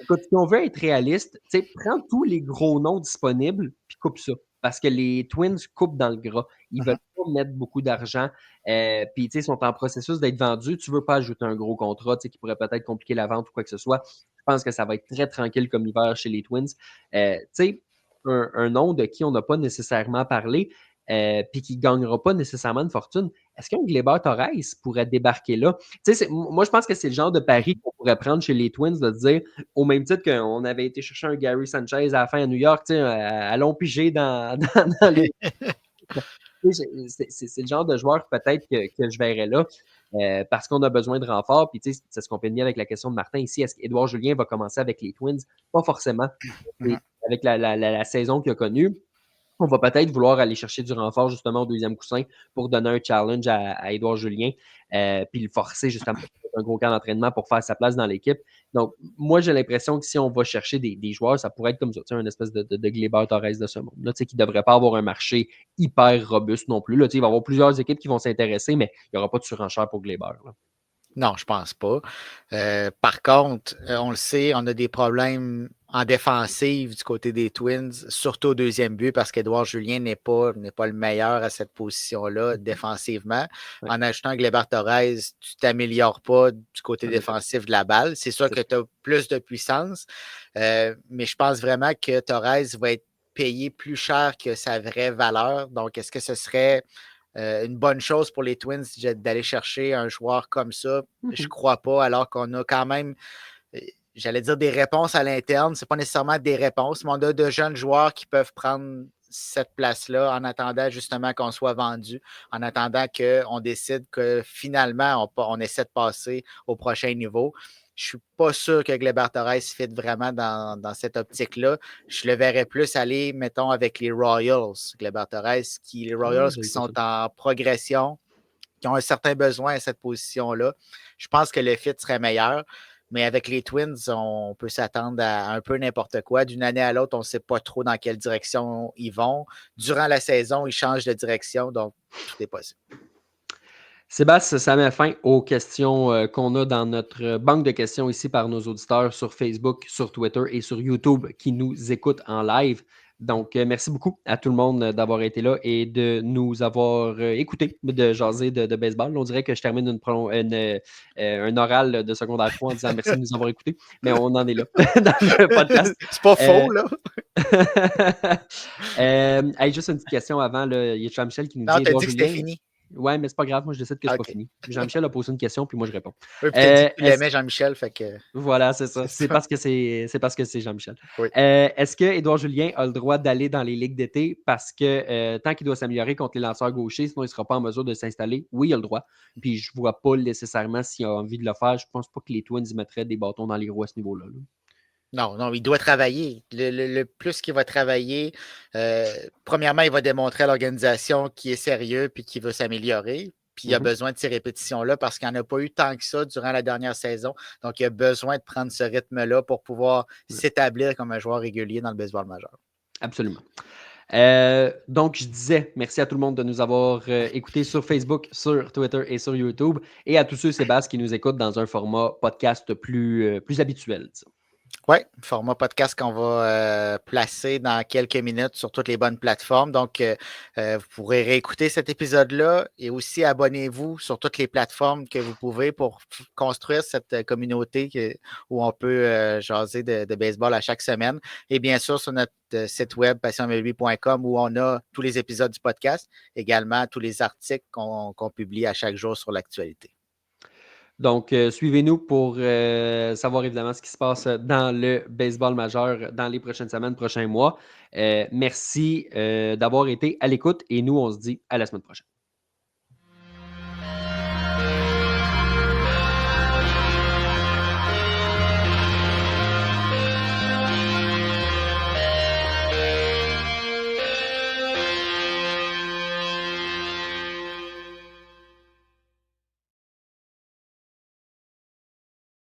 Écoute, si on veut être réaliste, prends tous les gros noms disponibles puis coupe ça. parce que les Twins coupent dans le gras. Ils Mhm. veulent pas mettre beaucoup d'argent. Puis, tu sais, ils sont en processus d'être vendus. Tu veux pas ajouter un gros contrat, tu sais, qui pourrait peut-être compliquer la vente ou quoi que ce soit. Je pense que ça va être très tranquille comme hiver chez les Twins. Tu sais, un nom de qui on n'a pas nécessairement parlé, puis qui ne gagnera pas nécessairement une fortune. Est-ce qu'un Gleyber Torres pourrait débarquer là? Moi, je pense que c'est le genre de pari qu'on pourrait prendre chez les Twins de dire, au même titre qu'on avait été chercher un Gary Sanchez à la fin à New York, allons piger dans les. C'est le genre de joueur peut-être que je verrais là. Parce qu'on a besoin de renfort. Puis, c'est ce qu'on peut nier avec la question de Martin ici. Est-ce qu'Édouard Julien va commencer avec les Twins? Pas forcément. Mhm. Avec la saison qu'il a connue, on va peut-être vouloir aller chercher du renfort justement au deuxième coussin pour donner un challenge à Édouard Julien, puis le forcer justement à faire un gros camp d'entraînement pour faire sa place dans l'équipe. Donc, moi, j'ai l'impression que si on va chercher des joueurs, ça pourrait être comme ça, une espèce de Gleyber Torres de ce monde, là, qui ne devrait pas avoir un marché hyper robuste non plus. Là, il va y avoir plusieurs équipes qui vont s'intéresser, mais il n'y aura pas de surenchère pour Gleyber. Là. Non, je pense pas. Par contre, on le sait, on a des problèmes en défensive du côté des Twins, surtout au deuxième but, parce qu'Édouard Julien n'est pas le meilleur à cette position-là défensivement. Ouais. En ajoutant Gleyber Torres, tu ne t'améliores pas du côté défensif de la balle. C'est sûr que tu as plus de puissance, mais je pense vraiment que Torres va être payé plus cher que sa vraie valeur. Donc, est-ce que ce serait une bonne chose pour les Twins d'aller chercher un joueur comme ça? Je ne crois pas, alors qu'on a quand même, j'allais dire des réponses à l'interne. Ce n'est pas nécessairement des réponses, mais on a de jeunes joueurs qui peuvent prendre cette place-là en attendant justement qu'on soit vendu, en attendant qu'on décide que finalement, on essaie de passer au prochain niveau. Je ne suis pas sûr que Gleyber Torres fit vraiment dans cette optique-là. Je le verrais plus aller, mettons, avec les Royals. Gleyber Torres, les Royals qui sont en progression, qui ont un certain besoin à cette position-là. Je pense que le fit serait meilleur. Mais avec les Twins, on peut s'attendre à un peu n'importe quoi. D'une année à l'autre, on ne sait pas trop dans quelle direction ils vont. Durant la saison, ils changent de direction, donc tout est possible. Sébastien, ça met fin aux questions qu'on a dans notre banque de questions ici par nos auditeurs sur Facebook, sur Twitter et sur YouTube qui nous écoutent en live. Donc, merci beaucoup à tout le monde d'avoir été là et de nous avoir écoutés, de jaser de baseball. On dirait que je termine un oral de secondaire 3 en disant merci de nous avoir écoutés, mais on en est là dans le podcast. C'est pas faux, là. Juste une petite question avant. Là. Il y a Jean-Michel qui nous Non, dit t'as dit que Julien. c'était fini. Ouais, mais c'est pas grave, moi je décide que c'est pas Okay. fini. Jean-Michel a posé une question, puis moi je réponds. Oui, puis t'as dit que tu l'aimais, Jean-Michel, fait que. Voilà, c'est ça. C'est parce que c'est Jean-Michel. Oui. Est-ce que Édouard Julien a le droit d'aller dans les ligues d'été parce que tant qu'il doit s'améliorer contre les lanceurs gauchers, sinon il ne sera pas en mesure de s'installer? Oui, il a le droit. Puis je ne vois pas nécessairement s'il a envie de le faire. Je pense pas que les Twins y mettraient des bâtons dans les roues à ce niveau-là. Là. Non, il doit travailler. Le plus qu'il va travailler, premièrement, il va démontrer à l'organisation qu'il est sérieux puis qu'il veut s'améliorer. Puis il a besoin de ces répétitions-là parce qu'il n'y en a pas eu tant que ça durant la dernière saison. Donc, il a besoin de prendre ce rythme-là pour pouvoir s'établir comme un joueur régulier dans le baseball majeur. Absolument. Donc, je disais merci à tout le monde de nous avoir écoutés sur Facebook, sur Twitter et sur YouTube. Et à tous ceux, Sébastien, qui nous écoutent dans un format podcast plus habituel. Disons. Oui, format podcast qu'on va placer dans quelques minutes sur toutes les bonnes plateformes. Donc, vous pourrez réécouter cet épisode-là et aussi abonnez-vous sur toutes les plateformes que vous pouvez pour construire cette communauté où on peut jaser de baseball à chaque semaine. Et bien sûr, sur notre site web passionmlb.com où on a tous les épisodes du podcast, également tous les articles qu'on publie à chaque jour sur l'actualité. Donc, suivez-nous pour savoir évidemment ce qui se passe dans le baseball majeur dans les prochaines semaines, prochains mois. Merci d'avoir été à l'écoute et nous, on se dit à la semaine prochaine.